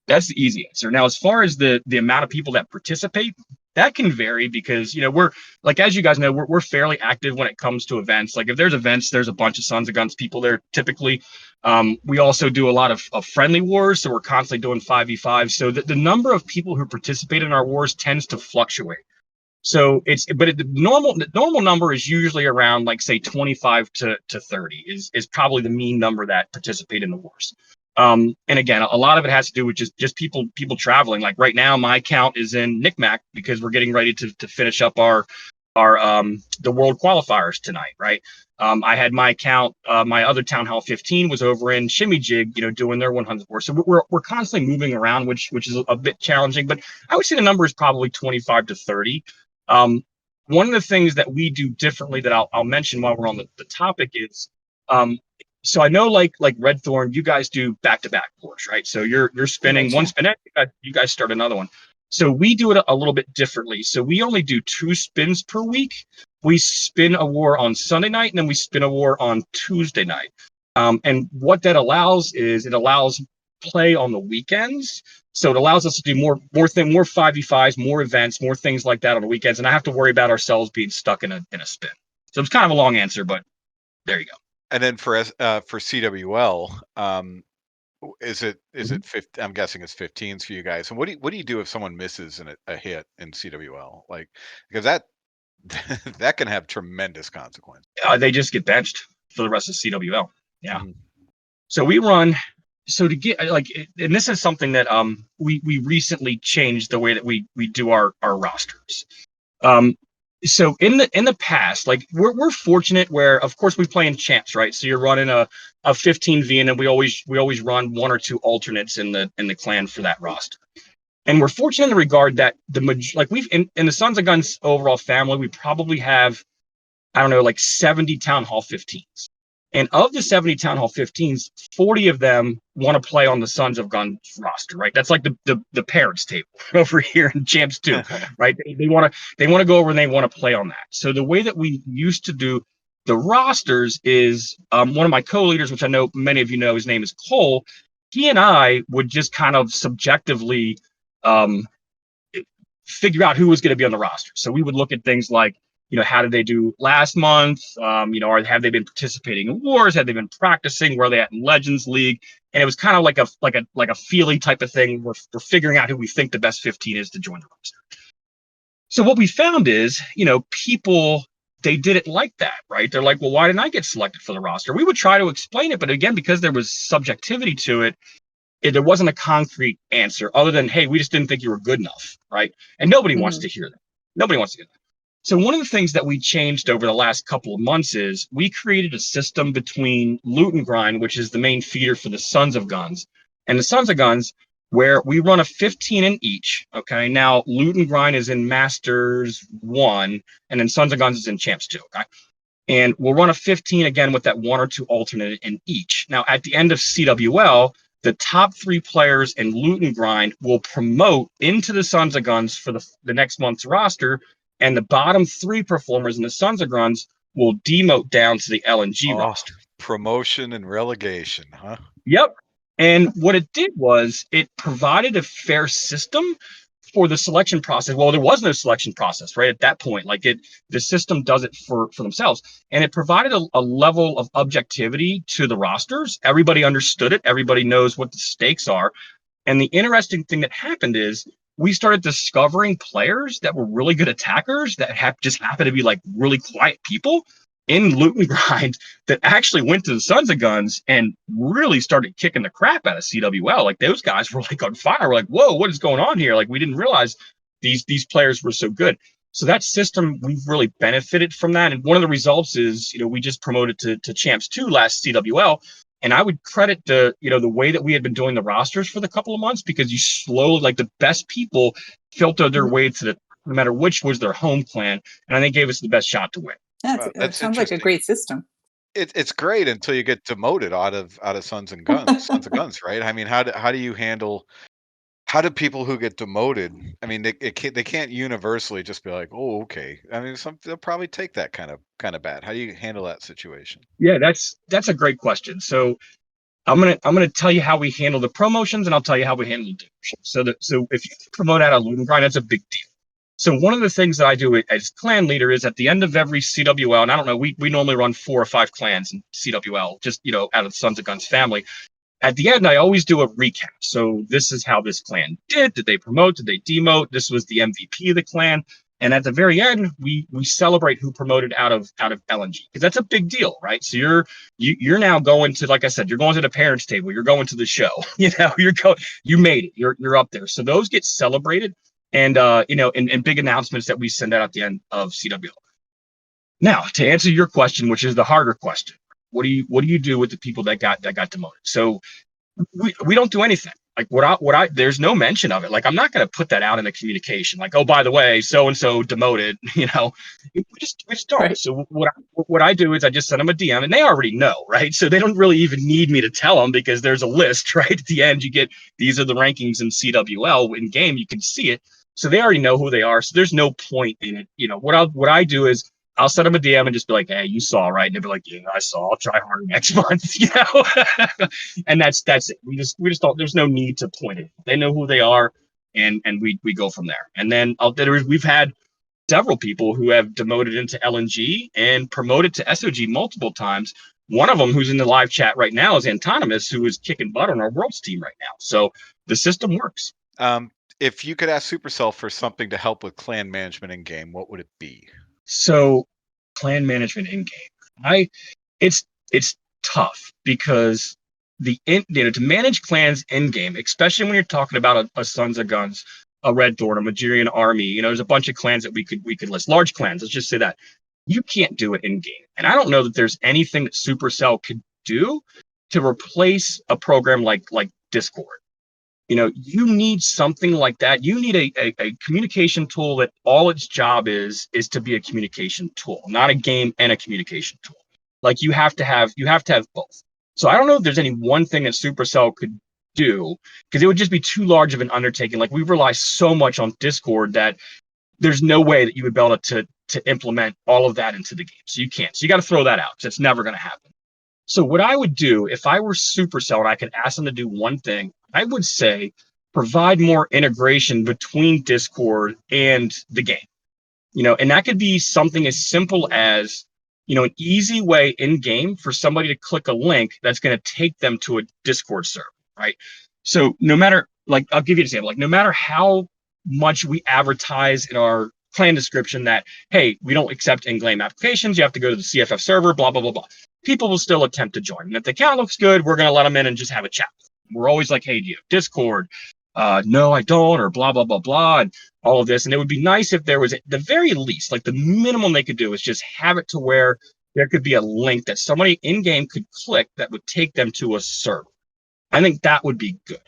that's the easy answer. Now, as far as the amount of people that participate, that can vary because we're like, as you guys know, we're fairly active when it comes to events. Like if there's events, there's a bunch of Sons of Guns people there typically. We also do a lot of friendly wars, so we're constantly doing 5v5. So the number of people who participate in our wars tends to fluctuate. So the normal number is usually around like say 25 to 30 is probably the mean number that participate in the wars. And again, a lot of it has to do with just people traveling. Like right now, my account is in NICMAC because we're getting ready to finish up our the world qualifiers tonight, right? I had my account, my other Town Hall 15 was over in Shimmy Jig, doing their 100th war. So we're constantly moving around, which is a bit challenging. But I would say the number is probably 25 to 30. One of the things that we do differently that I'll mention while we're on the topic is, so I know like Red Thorn, you guys do back-to-back wars, right? So you're spinning Right, one yeah. spin, you guys start another one. So we do it a little bit differently. So we only do 2 spins per week. We spin a war on Sunday night, and then we spin a war on Tuesday night. And what that allows is it allows play on the weekends. So it allows us to do more 5v5s, more events, more things like that on the weekends, and I have to worry about ourselves being stuck in a spin. So it's kind of a long answer, but there you go. And then for CWL, is it 50? I'm guessing it's 15s for you guys. And what do you do if someone misses a hit in CWL? Like because that that can have tremendous consequence. They just get benched for the rest of CWL. Yeah. Mhm. So we run. So to get like, and this is something that we recently changed the way that we do our rosters. So in the past, like we're fortunate where of course we play in champs, right? So you're running a 15V, and then we always run 1 or 2 alternates in the clan for that roster. And we're fortunate in the regard that like we've in the Sons of Guns overall family, we probably have, I don't know, like 70 Town Hall 15s. And of the 70 Town Hall 15s, 40 of them want to play on the Sons of Guns roster, right? That's like the parents table over here in Champs 2, right? They want to go over and they want to play on that. So the way that we used to do the rosters is one of my co-leaders, which I know many of you know, his name is Cole. He and I would just kind of subjectively figure out who was going to be on the roster. So we would look at things like, how did they do last month? Or have they been participating in wars? Have they been practicing? Where are they at in Legends League? And it was kind of like a feeling type of thing. We're figuring out who we think the best 15 is to join the roster. So what we found is, people, they did it like that, right? They're like, well, why didn't I get selected for the roster? We would try to explain it, but again, because there was subjectivity to it, there wasn't a concrete answer other than, hey, we just didn't think you were good enough, right? And nobody wants to hear that. Nobody wants to hear that. So one of the things that we changed over the last couple of months is we created a system between Loot and Grind, which is the main feeder for the Sons of Guns, and the Sons of Guns, where we run a 15 in each. Okay, now Loot and Grind is in Masters 1, and then Sons of Guns is in Champs 2. Okay, and we'll run a 15 again with that 1 or 2 alternate in each. Now at the end of CWL, the top 3 players in Loot and Grind will promote into the Sons of Guns for the next month's roster, and the bottom 3 performers in the Sons of Guns will demote down to the LNG roster. Promotion and relegation, huh? Yep. And what it did was it provided a fair system for the selection process. Well, there was no selection process, right? At that point, like the system does it for themselves. And it provided a level of objectivity to the rosters. Everybody understood it. Everybody knows what the stakes are. And the interesting thing that happened is we started discovering players that were really good attackers that just happened to be like really quiet people in Loot and Grind that actually went to the Sons of Guns and really started kicking the crap out of CWL. Like those guys were like on fire. We're like, whoa, what is going on here? Like we didn't realize these players were so good. So that system, we've really benefited from that. And one of the results is, we just promoted to Champs 2 last CWL. And I would credit the way that we had been doing the rosters for the couple of months, because you slowly, like, the best people filtered their way to no matter which was their home clan, and I think gave us the best shot to win. That That's sounds like a interesting. great system. It's great until you get demoted out of Sons and Guns, Sons of Guns, right? I mean, how do you handle? How do people who get demoted? I mean, they can't universally just be like, oh, okay. I mean, they'll probably take that kind of bad. How do you handle that situation? Yeah, that's a great question. So I'm gonna tell you how we handle the promotions, and I'll tell you how we handle the demotions. So if you promote out of Ludengrind, that's a big deal. So one of the things that I do as clan leader is at the end of every CWL, and I don't know, we normally run 4 or 5 clans in CWL, just out of the Sons of Guns family. At the end, I always do a recap. So this is how this clan did. Did they promote? Did they demote? This was the MVP of the clan. And at the very end, we celebrate who promoted out of LNG, because that's a big deal, right? So you're now going to, like I said, you're going to the parents' table. You're going to the show. You made it. You're up there. So those get celebrated, and and big announcements that we send out at the end of CWL. Now, to answer your question, which is the harder question, what do you do with the people that got demoted? So we don't do anything. Like there's no mention of it. Like, I'm not going to put that out in the communication. Like, oh, by the way, so and so demoted. We just don't. Right. So what I do is I just send them a DM, and they already know, right? So they don't really even need me to tell them, because there's a list, right? At the end, you get, these are the rankings in CWL in game. You can see it, so they already know who they are. So there's no point in it. What I do is I'll send them a DM and just be like, hey, you saw, right? And they'll be like, yeah, I saw. I'll try harder next month, And that's it. We just don't. There's no need to point it. They know who they are, and we go from there. And then we've had several people who have demoted into LNG and promoted to SOG multiple times. One of them, who's in the live chat right now, is Antonymous, who is kicking butt on our Worlds team right now. So the system works. If you could ask Supercell for something to help with clan management in game, what would it be? So clan management in game, it's tough, because to manage clans in game, especially when you're talking about a Sons of Guns, a Red Thorn, a Magirian army, there's a bunch of clans that we could list, large clans. Let's just say that you can't do it in game, and I don't know that there's anything that Supercell could do to replace a program like Discord. You need something like that. You need a communication tool that all its job is to be a communication tool, not a game and a communication tool. Like, you have to have both. So I don't know if there's any one thing that Supercell could do, because it would just be too large of an undertaking. Like, we rely so much on Discord that there's no way that you would be able to implement all of that into the game. So you can't. So you got to throw that out, because it's never going to happen. So what I would do if I were Supercell and I could ask them to do one thing, I would say provide more integration between Discord and the game. And that could be something as simple as, an easy way in game for somebody to click a link that's going to take them to a Discord server, right? So no matter, like, I'll give you an example, like, no matter how much we advertise in our clan description that, hey, we don't accept in-game applications, you have to go to the CFF server, blah, blah, blah, blah, people will still attempt to join. And if the account looks good, we're going to let them in and just have a chat. We're always like, hey, do you have Discord? No, I don't, or blah, blah, blah, blah, and all of this. And it would be nice if there was, at the very least, like, the minimum they could do is just have it to where there could be a link that somebody in-game could click that would take them to a server. I think that would be good.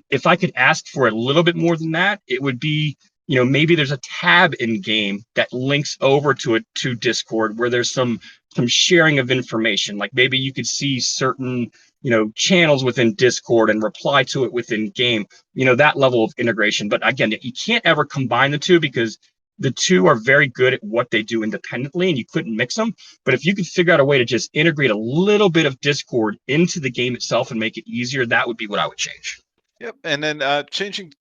If I could ask for a little bit more than that, it would be, maybe there's a tab in game that links over to Discord, where there's some sharing of information. Like, maybe you could see certain, channels within Discord and reply to it within game, that level of integration. But again, you can't ever combine the two, because the two are very good at what they do independently, and you couldn't mix them. But if you could figure out a way to just integrate a little bit of Discord into the game itself and make it easier, that would be what I would change. Yep, and then changing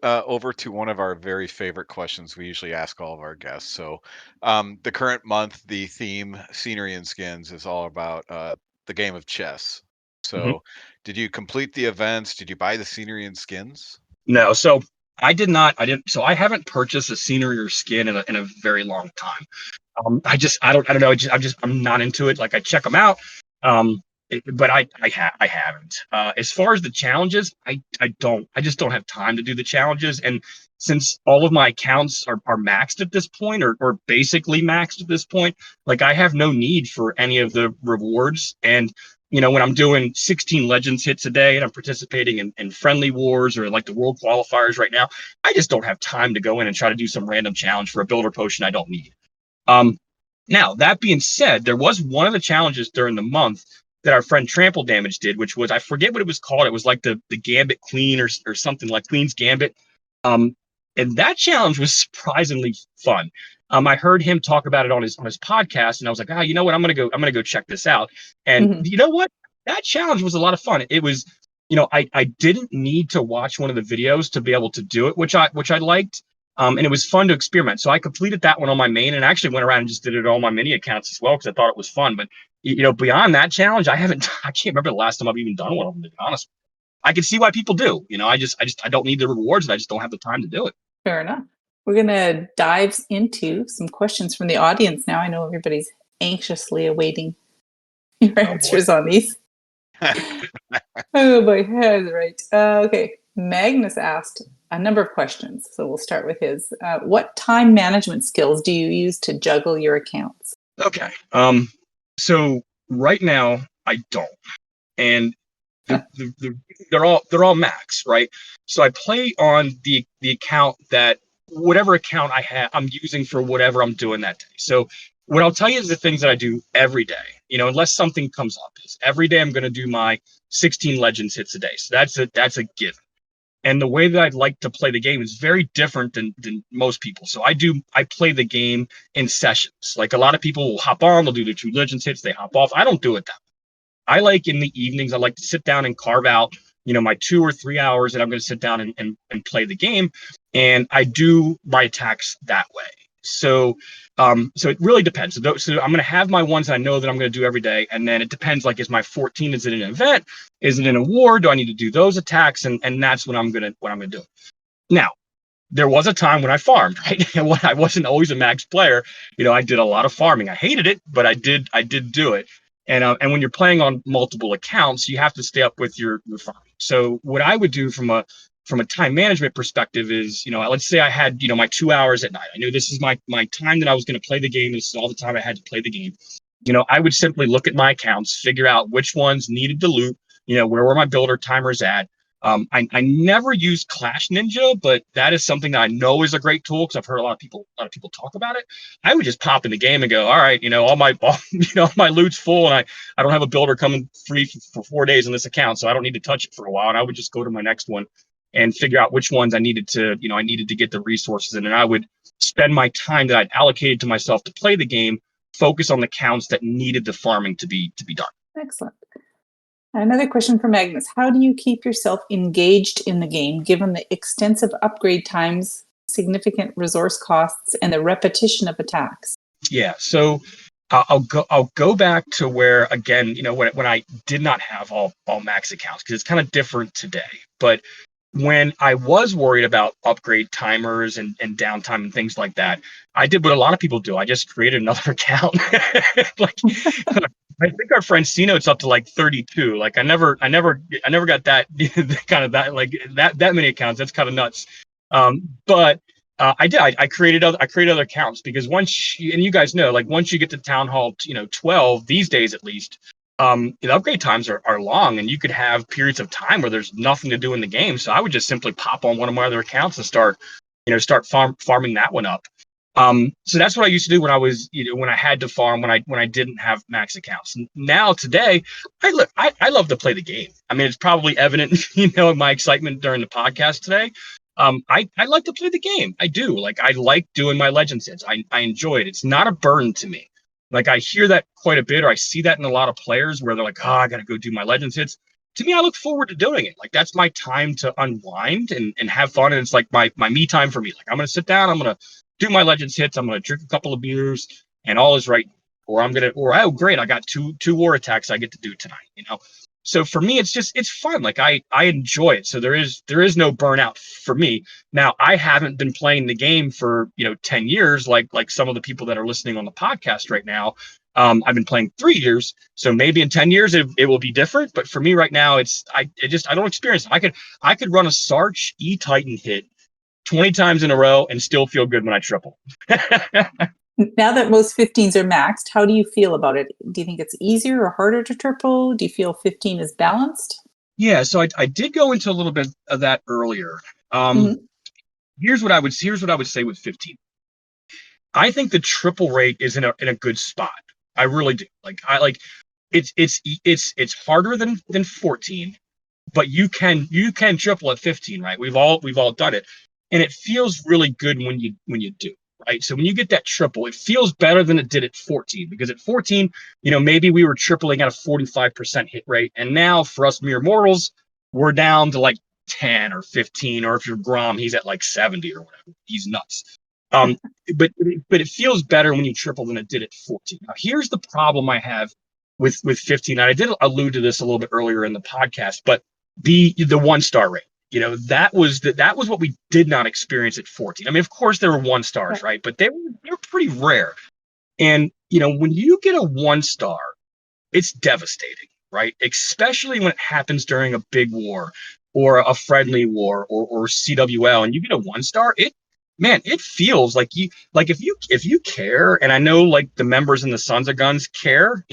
over to one of our very favorite questions we usually ask all of our guests. So, the current month, the theme, scenery and skins, is all about the game of chess. So, did you complete the events? Did you buy the scenery and skins? No, so I did not. So I haven't purchased a scenery or skin in a very long time. I don't know. I'm not into it. Like, I check them out. But I haven't. As far as the challenges, I just don't have time to do the challenges. And since all of my accounts are maxed at this point, or basically maxed at this point, like, I have no need for any of the rewards. And when I'm doing 16 Legends hits a day and I'm participating in friendly wars or like the world qualifiers right now, I just don't have time to go in and try to do some random challenge for a builder potion I don't need. Now, that being said, there was one of the challenges during the month that our friend Trample Damage did, which was, I forget what it was called. It was like the Gambit Queen or something like Queen's Gambit. And that challenge was surprisingly fun. I heard him talk about it on his podcast, and I was like, you know what? I'm gonna go check this out. And you know what? That challenge was a lot of fun. It was, I didn't need to watch one of the videos to be able to do it, which I liked. And it was fun to experiment. So I completed that one on my main, and actually went around and just did it on all my mini accounts as well because I thought it was fun. But beyond that challenge, I can't remember the last time I've even done one of them, to be honest. I can see why people do. I don't need the rewards, and I just don't have the time to do it. Fair enough. We're going to dive into some questions from the audience now. I know everybody's anxiously awaiting your answers on these. Oh boy, that's right. Okay, Magnus asked a number of questions, so we'll start with his. What time management skills do you use to juggle your accounts? Okay, so right now I don't, and they're all max, right? So I play on the account that whatever account I'm using for whatever I'm doing that day. So what I'll tell you is the things that I do every day, unless something comes up, is every day I'm going to do my 16 Legends hits a day. So that's a given. And the way that I'd like to play the game is very different than most people. So I play the game in sessions. Like a lot of people will hop on, they'll do their 2 Legends hits, they hop off. I don't do it that way. I like in the evenings, I like to sit down and carve out, my 2 or 3 hours that I'm going to sit down and play the game. And I do my attacks that way. So it really depends. So I'm going to have my ones that I know that I'm going to do every day. And then it depends, like, is my 14, is it an event? Is it in a war? Do I need to do those attacks? And that's what I'm going to do. Now, there was a time when I farmed, right? And when I wasn't always a max player, I did a lot of farming. I hated it, but I did do it. And when you're playing on multiple accounts, you have to stay up with your farming. So what I would do from a time management perspective is, let's say I had, my 2 hours at night. I knew this is my time that I was going to play the game. This is all the time I had to play the game. I would simply look at my accounts, figure out which ones needed to loot, where were my builder timers at. I never used Clash Ninja, but that is something that I know is a great tool because I've heard a lot of people talk about it. I would just pop in the game and go, all right, all my loot's full, and I don't have a builder coming free for 4 days in this account, so I don't need to touch it for a while. And I would just go to my next one and figure out which ones I needed to get the resources in. And I would spend my time that I'd allocated to myself to play the game, focus on the counts that needed the farming to be done. Excellent. Another question from Magnus. How do you keep yourself engaged in the game, given the extensive upgrade times, significant resource costs, and the repetition of attacks? Yeah, so I'll go back to where, again, when I did not have all max accounts, because it's kind of different today. But when I was worried about upgrade timers and downtime and things like that, I did what a lot of people do. I just created another account. I think our friend C-Note's up to like 32. Like I never got that kind of that many accounts. That's kind of nuts. But I did. I created other accounts because once you guys know, like once you get to Town Hall, 12 these days at least, the upgrade times are long, and you could have periods of time where there's nothing to do in the game. So I would just simply pop on one of my other accounts and start farming that one up. So that's what I used to do when I was, when I had to farm, when I didn't have max accounts. Now today, I love to play the game. I mean, it's probably evident, in my excitement during the podcast today. I like to play the game. I do. Like, I like doing my Legends hits. I enjoy it. It's not a burden to me. Like, I hear that quite a bit, or I see that in a lot of players where they're like, oh, I got to go do my Legends hits. To me, I look forward to doing it. Like, that's my time to unwind and have fun. And it's like my me time for me. Like, I'm going to sit down, I'm going to do my Legends hits, I'm going to drink a couple of beers, and all is right. Or oh, great, I got two war attacks I get to do tonight, So for me, it's fun. Like, I enjoy it. So there is no burnout for me. Now, I haven't been playing the game for 10 years, like some of the people that are listening on the podcast right now. I've been playing 3 years, so maybe in 10 years it will be different. But for me right now, I don't experience it. I could run a Sarch E-Titan hit 20 times in a row and still feel good when I triple. Now that most 15s are maxed, how do you feel about it? Do you think it's easier or harder to triple? Do you feel 15 is balanced? Yeah, so I did go into a little bit of that earlier. Um, Mhm. here's what I would say with 15. I think the triple rate is in a good spot. I really do. It's harder than 14, but you can triple at 15, right? We've all done it. And it feels really good when you do, right? So when you get that triple, it feels better than it did at 14, because at 14, maybe we were tripling at a 45% hit rate. And now for us mere mortals, we're down to like 10 or 15, or if you're Grom, he's at like 70 or whatever. He's nuts. Um, but it feels better when you triple than it did at 14. Now, here's the problem I have with 15. And I did allude to this a little bit earlier in the podcast, but the 1-star rate. That was what we did not experience at 14. I mean, of course there were 1-stars, right? But they were pretty rare. And when you get a 1-star, it's devastating, right? Especially when it happens during a big war or a friendly war or CWL, and you get a 1-star, it feels like if you care, and I know like the members in the Sons of Guns care,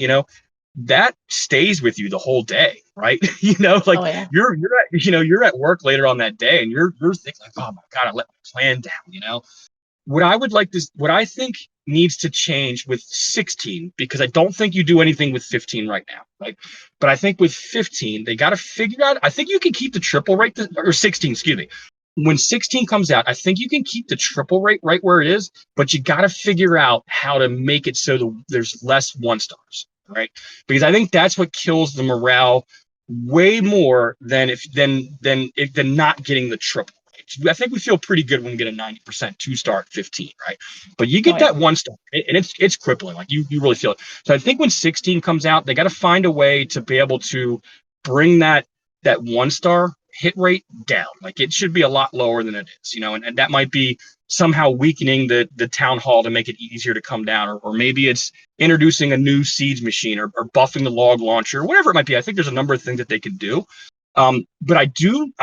that stays with you the whole day, right? Like Oh, yeah. you're at work later on that day, and you're thinking like, oh my god, I let my plan down. What I think needs to change with 16, because I don't think you do anything with 15 right now, right? But I think with 15, they got to figure out. I think you can keep the triple rate, or 16, excuse me. When 16 comes out, I think you can keep the triple rate right where it is, but you got to figure out how to make it so there's less 1-stars, right? Because I think that's what kills the morale way more than than not getting the triple. I think we feel pretty good when we get a 90% 2-star at 15, right? But you Oh, get yeah. that 1-star, and it's crippling. Like you really feel it. So I think when 16 comes out, they got to find a way to be able to bring that 1-star hit rate down. Like it should be a lot lower than it is, and that might be somehow weakening the town hall to make it easier to come down, or maybe it's introducing a new siege machine, or buffing the log launcher, whatever it might be. I think there's a number of things that they could do. But I do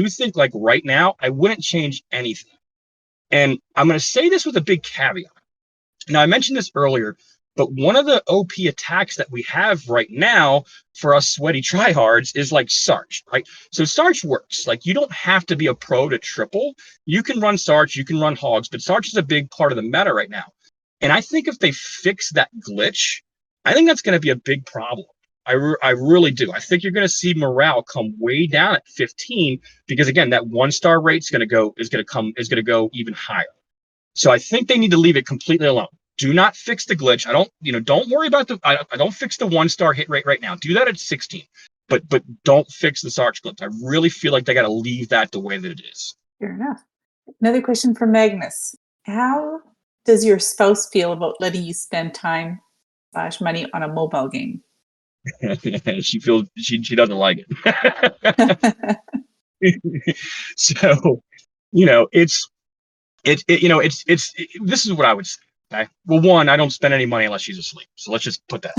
think like right now, I wouldn't change anything. And I'm going to say this with a big caveat. Now, I mentioned this earlier, but one of the OP attacks that we have right now for us sweaty tryhards is like Sarch, right? So Sarch works. Like you don't have to be a pro to triple. You can run Sarch, you can run Hogs, but Sarch is a big part of the meta right now. And I think if they fix that glitch, I think that's going to be a big problem. I really do. I think you're going to see morale come way down at 15, because again, that 1-star rate is going to go even higher. So I think they need to leave it completely alone. Do not fix the glitch. Don't worry about I don't fix the 1-star hit rate right now. Do that at 16, but don't fix the Sarch glitch. I really feel like they got to leave that the way that it is. Fair enough. Another question from Magnus. How does your spouse feel about letting you spend time/money on a mobile game? She feels she doesn't like it. So, this is what I would say. Okay? Well, one, I don't spend any money unless she's asleep. So let's just put that.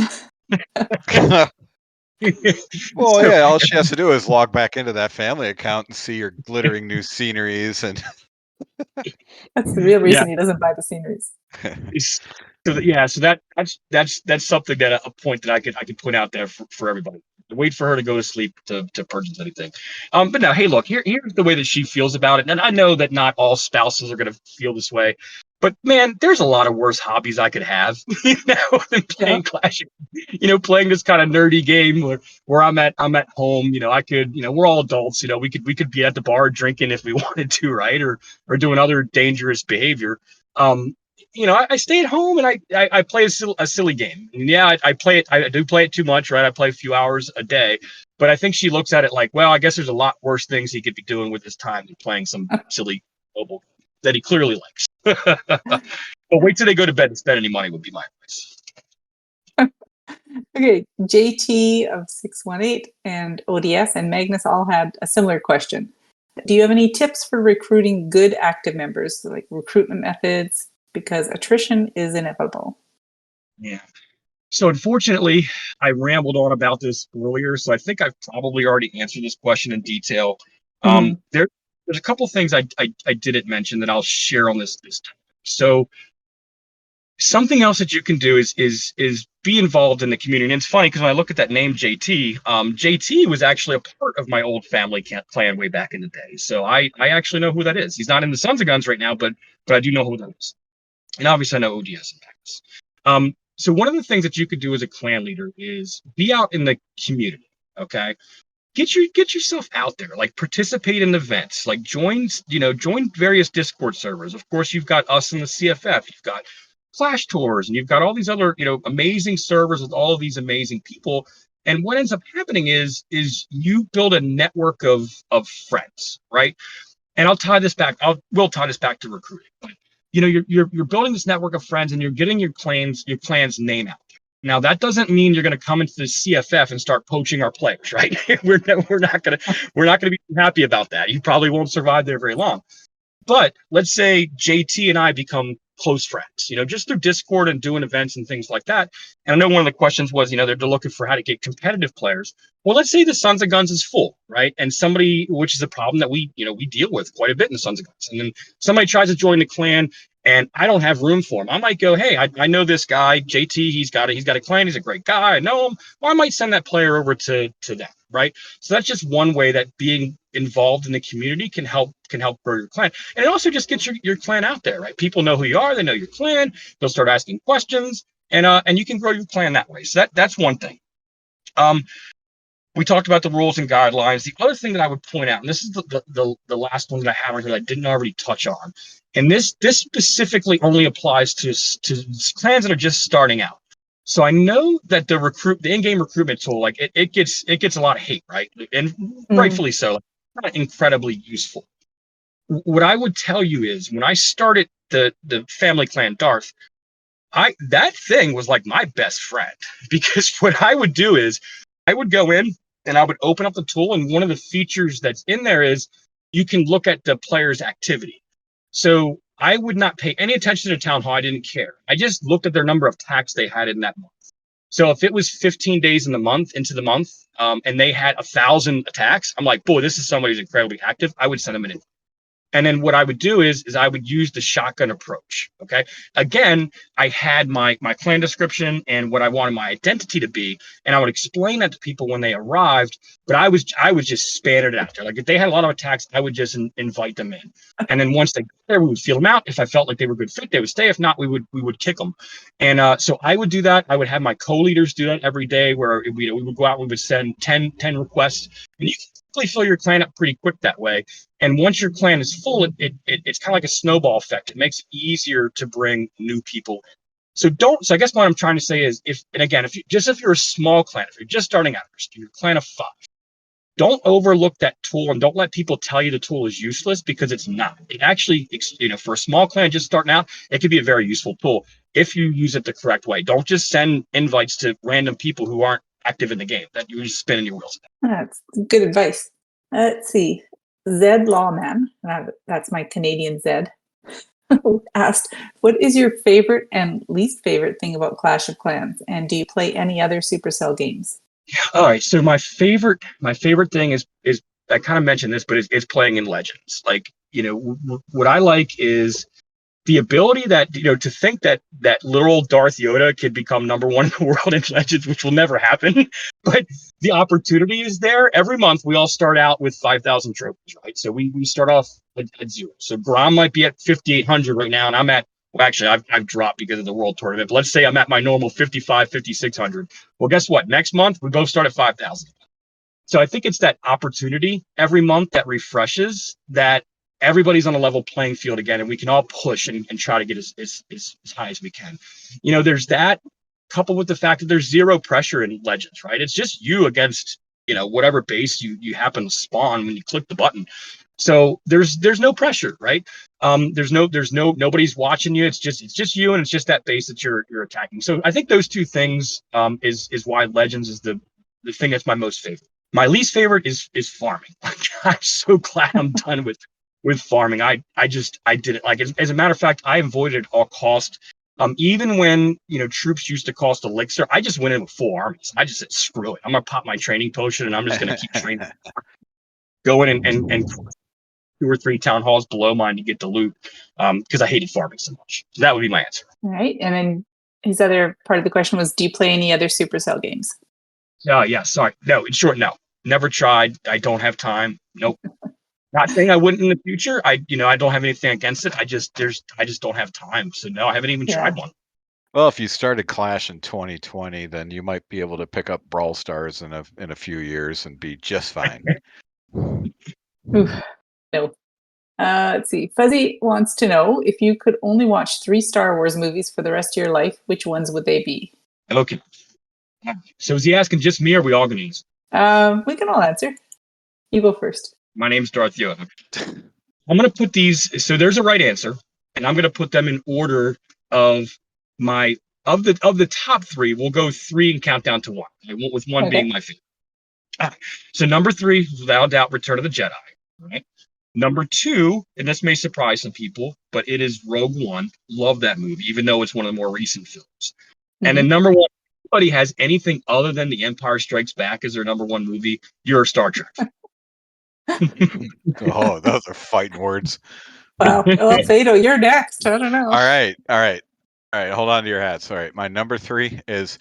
Well, So, yeah, all she has to do is log back into that family account and see your glittering new sceneries and That's the real yeah. reason he doesn't buy the sceneries. So that's something that a point that I could point out there for everybody. Wait for her to go to sleep to purchase anything. But now, hey, look, here's the way that she feels about it, and I know that not all spouses are going to feel this way. But man, there's a lot of worse hobbies I could have, than playing Clash. Playing this kind of nerdy game where I'm at home. I could, we're all adults. We could be at the bar drinking if we wanted to, right? Or doing other dangerous behavior. I stay at home and I play a silly game. And yeah, I play it. I do play it too much, right? I play a few hours a day, but I think she looks at it like, well, I guess there's a lot worse things he could be doing with his time than playing some silly mobile that he clearly likes. But wait till they go to bed and spend any money would be my advice. Okay, JT of 618 and ODS and Magnus all had a similar question. Do you have any tips for recruiting good active members, like recruitment methods? Because attrition is inevitable. Yeah. So unfortunately, I rambled on about this earlier, so I think I've probably already answered this question in detail. There's a couple things I didn't mention that I'll share on this time. So Something else that you can do is be involved in the community. And it's funny because when I look at that name JT, JT was actually a part of my old family clan way back in the day. So I actually know who that is. He's not in the Sons of Guns right now, but I do know who that is. And obviously I know ODS and Magnus. So one of the things that you could do as a clan leader is be out in the community. Okay. Get yourself out there, like participate in events, like join various Discord servers. Of course, you've got us in the CFF, you've got Flash Tours, and you've got all these other, amazing servers with all of these amazing people. And what ends up happening is you build a network of friends, right? And we'll tie this back to recruiting. But you're building this network of friends, and you're getting your clan's name out. Now that doesn't mean you're going to come into the CFF and start poaching our players, right? we're not going to be happy about that. You probably won't survive there very long. But let's say JT and I become close friends, just through Discord and doing events and things like that. And I know one of the questions was, they're looking for how to get competitive players. Well, let's say the Sons of Guns is full, right? And somebody, which is a problem that we deal with quite a bit in the Sons of Guns. And then somebody tries to join the clan and I don't have room for him. I might go, hey, I know this guy, JT, he's got a clan, he's a great guy, I know him. Well, I might send that player over to them, right? So that's just one way that being involved in the community can help grow your clan. And it also just gets your clan out there, right? People know who you are, they know your clan, they'll start asking questions, and you can grow your clan that way. So that's one thing. We talked about the rules and guidelines. The other thing that I would point out, and this is the last one that I have that I didn't already touch on, and this specifically only applies to clans that are just starting out. So I know that the in-game recruitment tool, like it gets a lot of hate, right? And rightfully so. Like, not incredibly useful. What I would tell you is when I started the family clan Darth, that thing was like my best friend, because what I would do is I would go in and I would open up the tool, and one of the features that's in there is you can look at the player's activity. So I would not pay any attention to Town Hall. I didn't care. I just looked at their number of attacks they had in that month. So if it was 15 days into the month, and they had 1,000 attacks, I'm like, boy, this is somebody who's incredibly active. I would send them an invite. And then what I would do is I would use the shotgun approach. Okay. Again, I had my clan description and what I wanted my identity to be, and I would explain that to people when they arrived. But I was just spanning it out there. Like if they had a lot of attacks, I would just invite them in. And then once they got there, we would feel them out. If I felt like they were a good fit, they would stay. If not, we would kick them. And so I would do that. I would have my co-leaders do that every day, where we would go out, we would send 10 requests, and you can fill your clan up pretty quick that way. And once your clan is full, it's kind of like a snowball effect. It makes it easier to bring new people in. So I guess what I'm trying to say is, if you're a small clan, if you're just starting out, you're a clan of 5, don't overlook that tool, and don't let people tell you the tool is useless, because it's not. It actually, for a small clan just starting out, it could be a very useful tool if you use it the correct way. Don't just send invites to random people who aren't active in the game. That you're just spinning your wheels. That's good advice. Let's see. Zed Lawman, that's my Canadian Zed, asked, what is your favorite and least favorite thing about Clash of Clans? And do you play any other Supercell games? All right. So my favorite thing is I kind of mentioned this, but it's playing in Legends. Like, what I like is the ability that, to think that literal Darth Yoda could become number 1 in the world in Legends, which will never happen. But the opportunity is there. Every month we all start out with 5,000 trophies, right? So we start off at 0. So Grom might be at 5,800 right now, and I'm at, well, actually I've dropped because of the world tournament, but let's say I'm at my normal 5,600. Well, guess what? Next month we both start at 5,000. So I think it's that opportunity every month that refreshes, that everybody's on a level playing field again, and we can all push and try to get as high as we can. There's that, coupled with the fact that there's 0 pressure in Legends, right? It's just you against, whatever base you happen to spawn when you click the button. So there's no pressure, right? Nobody's watching you. It's just you, and it's just that base that you're attacking. So I think those two things is why Legends is the thing that's my most favorite. My least favorite is farming. I'm so glad I'm done with farming. I did it. Like, as a matter of fact, I avoided at all cost. Even when, troops used to cost elixir, I just went in with full armies. I just said, screw it. I'm going to pop my training potion, and I'm just going to keep training. Go in and 2 or 3 town halls below mine to get the loot because I hated farming so much. So that would be my answer. All right. And then his other part of the question was, do you play any other Supercell games? Yeah, sorry. No, in short, no. Never tried. I don't have time. Nope. Not saying I wouldn't in the future. I don't have anything against it. I just don't have time. So no, I haven't even tried one. Well, if you started Clash in 2020, then you might be able to pick up Brawl Stars in a few years and be just fine. Oof, no. Let's see. Fuzzy wants to know, if you could only watch 3 Star Wars movies for the rest of your life, which ones would they be? Okay. So is he asking just me, or are we all going to answer? We can all answer. You go first. My name's Darth Yoda. I'm going to put these. So there's a right answer, and I'm going to put them in order of my of the top 3. We'll go 3 and count down to 1. With 1 being my favorite. So number 3, without a doubt, Return of the Jedi. Right. Number 2, and this may surprise some people, but it is Rogue One. Love that movie, even though it's one of the more recent films. Mm-hmm. And then number 1. If anybody has anything other than The Empire Strikes Back as their number 1 movie, you're Star Trek. Oh, those are fighting words. Wow. Well, Fado, you're next. I don't know. All right. Hold on to your hats. All right. My number 3 is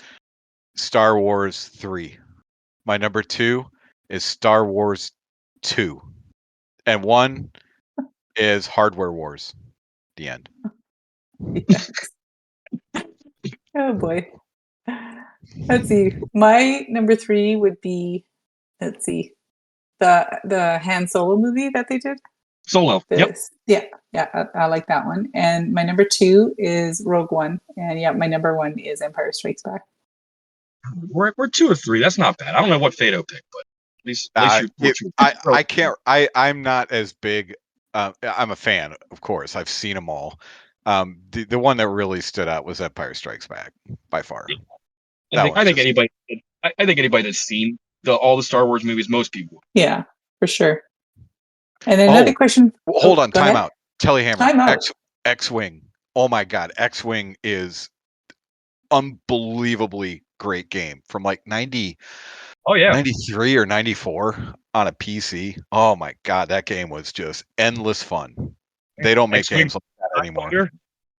Star Wars 3. My number 2 is Star Wars 2. And 1 is Hardware Wars. The end. Yes. Oh boy. Let's see. My number 3 would be, let's see, the Han Solo movie that they did. Solo. Yep. Yeah. I like that one. And my number 2 is Rogue One. And yeah, my number 1 is Empire Strikes Back. We're 2 or 3. That's not bad. I don't know what Fado picked, but at least I can't. I'm not as big. I'm a fan, of course. I've seen them all. The one that really stood out was Empire Strikes Back by far. I think anybody that's seen all the Star Wars movies, most people. Yeah, for sure. And then another question. Hold on, time out. Telehammer. Time out. X-Wing. Oh my God, X-Wing is unbelievably great game from like 90. Oh yeah, 93 or 94 on a PC. Oh my God, that game was just endless fun. They don't make X-Wing games like that anymore.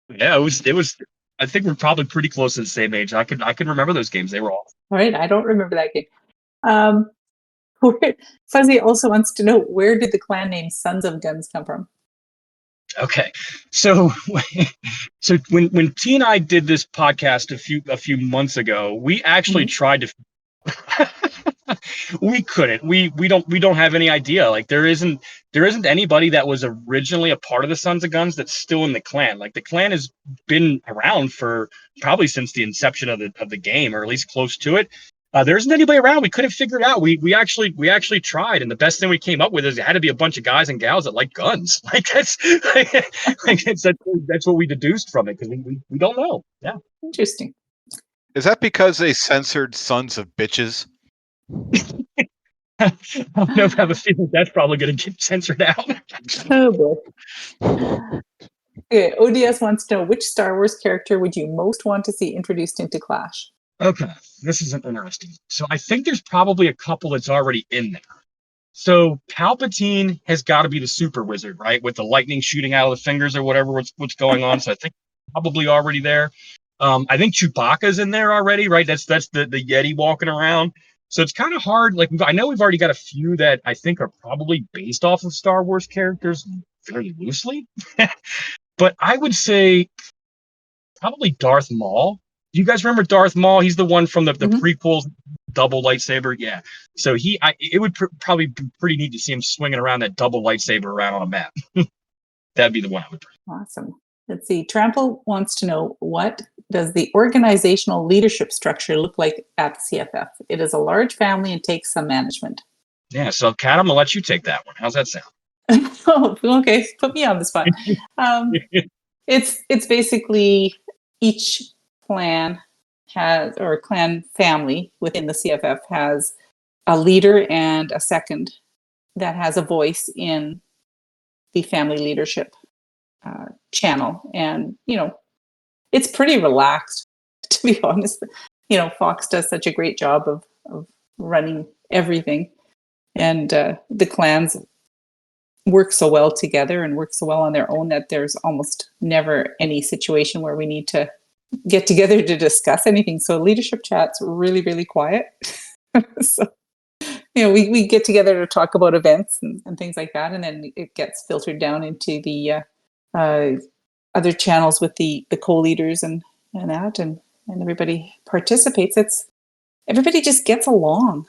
Yeah, it was. I think we're probably pretty close to the same age. I can remember those games. They were awesome. All right, I don't remember that game. Fuzzy also wants to know, where did the clan name Sons of Guns come from? Okay, so when T and I did this podcast a few months ago, we actually tried to. We couldn't. We don't have any idea. Like there isn't anybody that was originally a part of the Sons of Guns that's still in the clan. Like the clan has been around for probably since the inception of the game, or at least close to it. There isn't anybody around. We couldn't figure it out. We actually tried, and the best thing we came up with is it had to be a bunch of guys and gals that like guns. Like that's what we deduced from it, because we don't know. Yeah, interesting. Is that because they censored Sons of Bitches? I don't know if I have a feeling that's probably going to get censored out. Oh boy. Okay, ODS wants to know, which Star Wars character would you most want to see introduced into Clash? Okay, this is interesting. So I think there's probably a couple that's already in there. So Palpatine has got to be the super wizard, right? With the lightning shooting out of the fingers or whatever, what's going on. So I think probably already there. I think Chewbacca's in there already, right? That's the Yeti walking around. So it's kind of hard. Like, I know we've already got a few that I think are probably based off of Star Wars characters very loosely. But I would say probably Darth Maul. Do you guys remember Darth Maul? He's the one from the prequels, double lightsaber. Yeah. So it would probably be pretty neat to see him swinging around that double lightsaber around on a map. That'd be the one I would bring. Awesome. Let's see. Trample wants to know, what does the organizational leadership structure look like at the CFF? It is a large family and takes some management. Yeah. So, Kat, I'm going to let you take that one. How's that sound? Oh, okay. Put me on the spot. It's basically each clan has, or clan family within the CFF has a leader and a second that has a voice in the family leadership channel. And, it's pretty relaxed, to be honest. Fox does such a great job of running everything. And the clans, work so well together and work so well on their own that there's almost never any situation where we need to get together to discuss anything. So leadership chat's really, really quiet. So, we get together to talk about events and things like that, and then it gets filtered down into the other channels with the co-leaders and everybody participates. Everybody just gets along.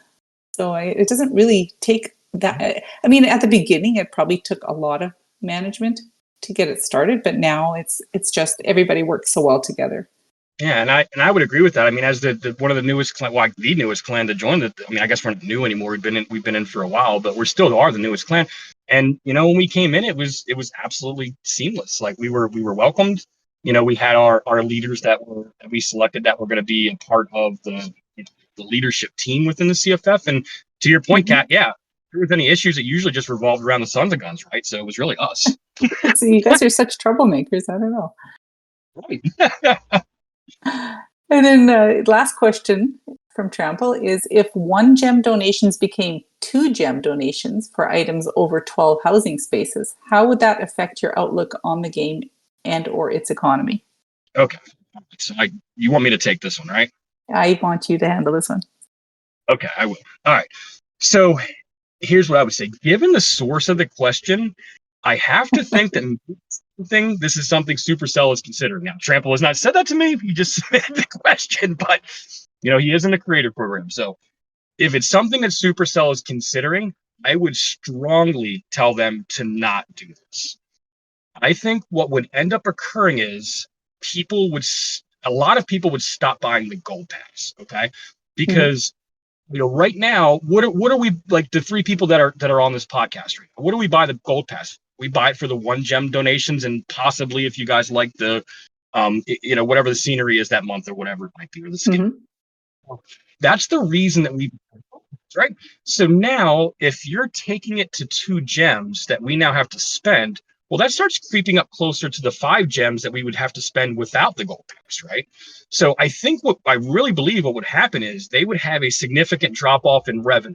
So it doesn't really take that. I mean, at the beginning, it probably took a lot of management to get it started, but now it's just everybody works so well together. Yeah, and I would agree with that. I mean, as the one of the newest clan, well, the newest clan to join I mean, I guess we're not new anymore. We've been in for a while, but we're still are the newest clan. And when we came in, it was absolutely seamless. Like we were welcomed. We had our leaders that we selected that were going to be a part of the leadership team within the CFF. And to your point, Kat, yeah, if there was any issues, it usually just revolved around the Sons of Guns, right? So it was really us. So you guys are such troublemakers. I don't know. Right. And then last question from Trample is, if 1 gem donations became 2 gem donations for items over 12 housing spaces, how would that affect your outlook on the game and or its economy? Okay. So you want me to take this one, right? I want you to handle this one. Okay, I will. All right. So here's what I would say. Given the source of the question, I have to think that this is something Supercell is considering. Now, Trample has not said that to me. He just submitted the question, but he is in the creator program. So if it's something that Supercell is considering, I would strongly tell them to not do this. I think what would end up occurring is a lot of people would stop buying the gold pass. Okay, because right now, what are we, like, the 3 people that are on this podcast right now? What do we buy the gold pass? We buy it for the 1 gem donations, and possibly if you guys like the, whatever the scenery is that month or whatever it might be, or the skin. Mm-hmm. That's the reason that we, right? So now, if you're taking it to 2 gems that we now have to spend, well, that starts creeping up closer to the 5 gems that we would have to spend without the gold pass, right? So I think what I really believe what would happen is they would have a significant drop off in revenue.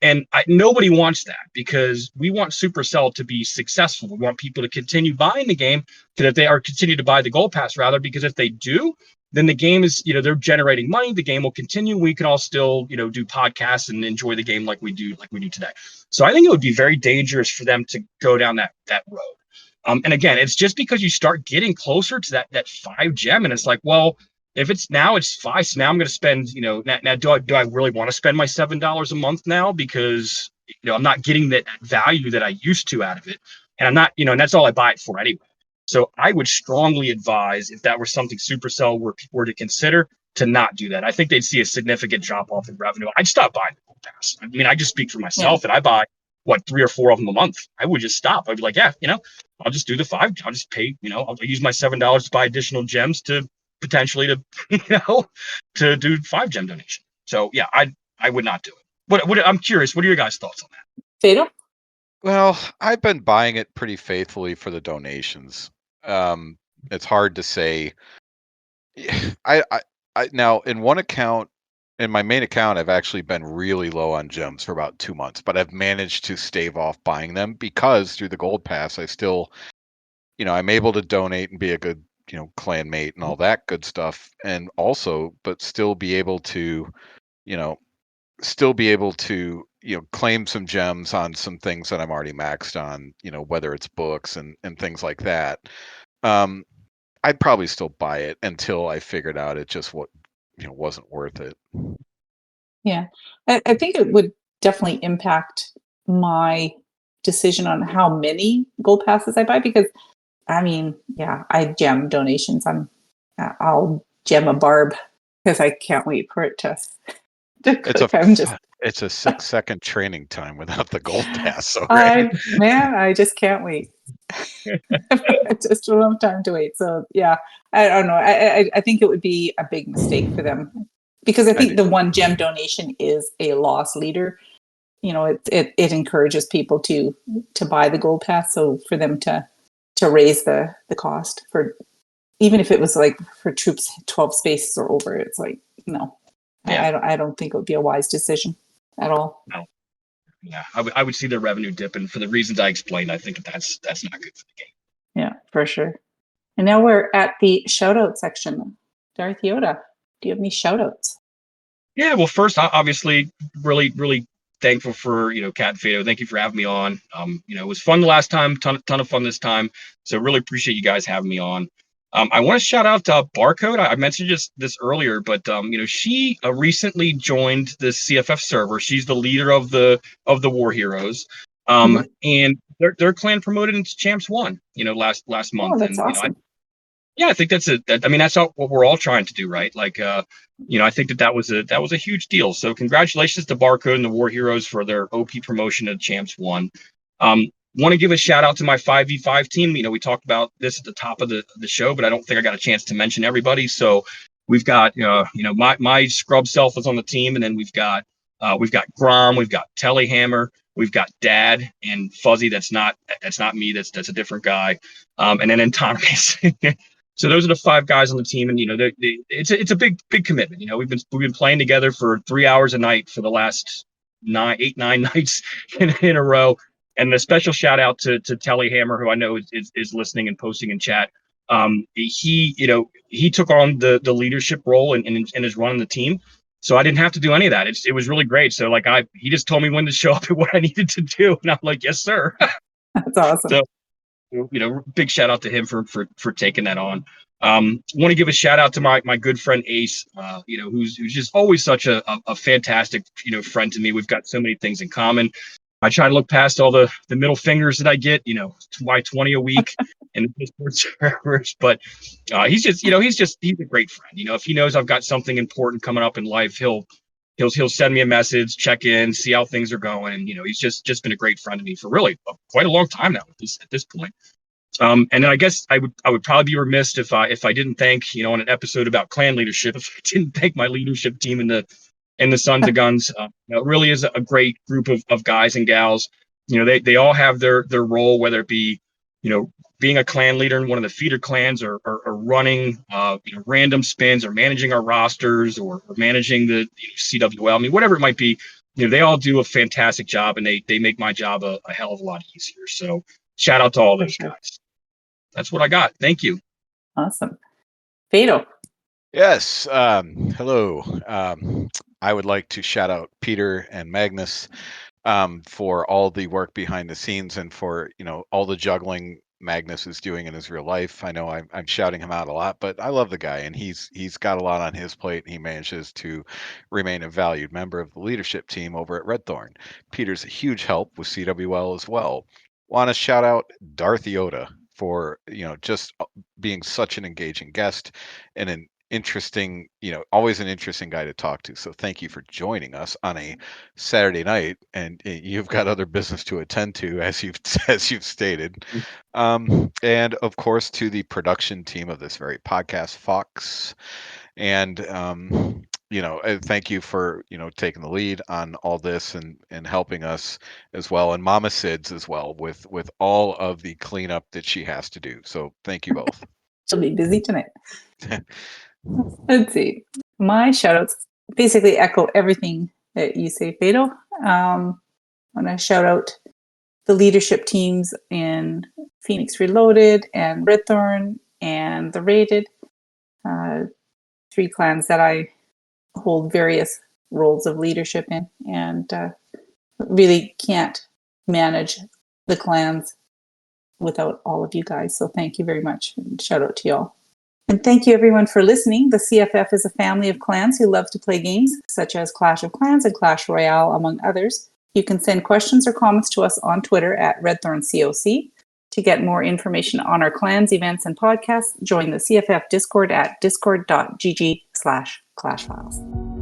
And nobody wants that, because we want Supercell to be successful. We want people to continue buying the game, that they are continue to buy the gold pass rather, because if they do, then the game is, they're generating money. The game will continue. We can all still, do podcasts and enjoy the game like we do today. So I think it would be very dangerous for them to go down that road. And again, it's just because you start getting closer to that 5 gem, and it's like, well, if it's 5, so now I'm going to spend, now do I really want to spend my $7 a month now, because I'm not getting that value that I used to out of it, and I'm not, and that's all I buy it for anyway. So I would strongly advise, if that were something Supercell were to consider, to not do that. I think they'd see a significant drop off in revenue. I'd stop buying the gold pass. I mean, I just speak for myself, and I buy 3 or 4 of them a month. I would just stop. I'd be like, yeah, I'll just do the 5. I'll just pay, I'll use my $7 to buy additional gems to potentially to do 5 gem donation. So yeah, I would not do it. What I'm curious, what are your guys' thoughts on that? Fatal? Well, I've been buying it pretty faithfully for the donations. It's hard to say. I now, in one account, in my main account, I've actually been really low on gems for about 2 months, but I've managed to stave off buying them, because through the gold pass, I still, I'm able to donate and be a good, clan mate and all that good stuff. And also, but still be able to, claim some gems on some things that I'm already maxed on, whether it's books and things like that. I'd probably still buy it until I figured out it just wasn't worth it. Yeah, I think it would definitely impact my decision on how many gold passes I buy, because I mean, yeah, I gem donations. I'll gem a barb because I can't wait for it to cook. It's a 6-second training time without the gold pass. So right? I just can't wait. I just don't have time to wait. So yeah, I don't know. I think it would be a big mistake for them, because I think the 1 gem donation is a loss leader. It encourages people to buy the gold pass. So for them to raise the cost for, even if it was like for troops 12 spaces or over, it's like, no, yeah. I don't think it would be a wise decision at all. yeah, I would see their revenue dip, and for the reasons I explained, I think that's not good for the game. Yeah, for sure. And now we're at the shout out section. Darth Yoda, do you have any shout outs? Yeah, well, first, obviously, really thankful for Kat and Fado. Thank you for having me on. It was fun the last time, ton of fun this time. So really appreciate you guys having me on. I want to shout out Barcode. I mentioned just this earlier, but she recently joined the CFF server. She's the leader of the War Heroes, and their clan promoted into Champs 1. Last month, Oh, that's and awesome. I think that's what we're all trying to do, right? Like, I think that was a huge deal. So congratulations to Barcode and the War Heroes for their OP promotion to Champs 1. Want to give a shout out to my 5v5 team. We talked about this at the top of the show, but I don't think I got a chance to mention everybody. So we've got, my scrub self is on the team, and then we've got Grom, we've got Telehammer, we've got Dad and Fuzzy. That's not me. That's a different guy. And then Anonymous. So those are the 5 guys on the team, and it's a big commitment. We've been playing together for 3 hours a night for the last 9 nights in a row. And a special shout out to Telehammer, who I know is listening and posting in chat. He took on the leadership role and is running the team. So I didn't have to do any of that. It was really great. So he just told me when to show up and what I needed to do, and I'm like, yes, sir. That's awesome. So, big shout out to him for taking that on. Want to give a shout out to my good friend Ace, who's just always such a fantastic friend to me. We've got so many things in common. I try to look past all the middle fingers that I get, why 20 a week in the Discord servers. But he's a great friend. If he knows I've got something important coming up in life, he'll send me a message, check in, see how things are going. And he's just been a great friend to me for really quite a long time now at this point. And then I guess I would probably be remiss if I didn't thank, on an episode about clan leadership, if I didn't thank my leadership team in the Sons of Guns. It really is a great group of guys and gals. They all have their role, whether it be, being a clan leader in one of the feeder clans, or running random spins, or managing our rosters, or managing the CWL. I mean, whatever it might be, they all do a fantastic job, and they make my job a hell of a lot easier. So shout out to all those guys. That's what I got. Thank you. Awesome. Fado. Yes. Hello. I would like to shout out Peter and Magnus for all the work behind the scenes, and for all the juggling Magnus is doing in his real life. I know I'm shouting him out a lot, but I love the guy, and he's got a lot on his plate, and he manages to remain a valued member of the leadership team over at Red Thorn. Peter's a huge help with CWL as well. Want to shout out Darth Yoda for just being such an engaging guest and an interesting, always an interesting guy to talk to. So thank you for joining us on a Saturday night, and you've got other business to attend to, as you've stated. And of course, to the production team of this very podcast, Fox, and thank you for taking the lead on all this, and helping us as well, and Mama Sid's as well with all of the cleanup that she has to do. So thank you both. She'll be busy tonight. Let's see. My shout-outs basically echo everything that you say, Fado. I want to shout out the leadership teams in Phoenix Reloaded and Red Thorn and the Rated, 3 clans that I hold various roles of leadership in, and really can't manage the clans without all of you guys. So thank you very much, and shout out to y'all. And thank you everyone for listening. The CFF is a family of clans who love to play games such as Clash of Clans and Clash Royale, among others. You can send questions or comments to us on Twitter at RedthornCOC. To get more information on our clans, events, and podcasts, join the CFF Discord at discord.gg/clashfiles.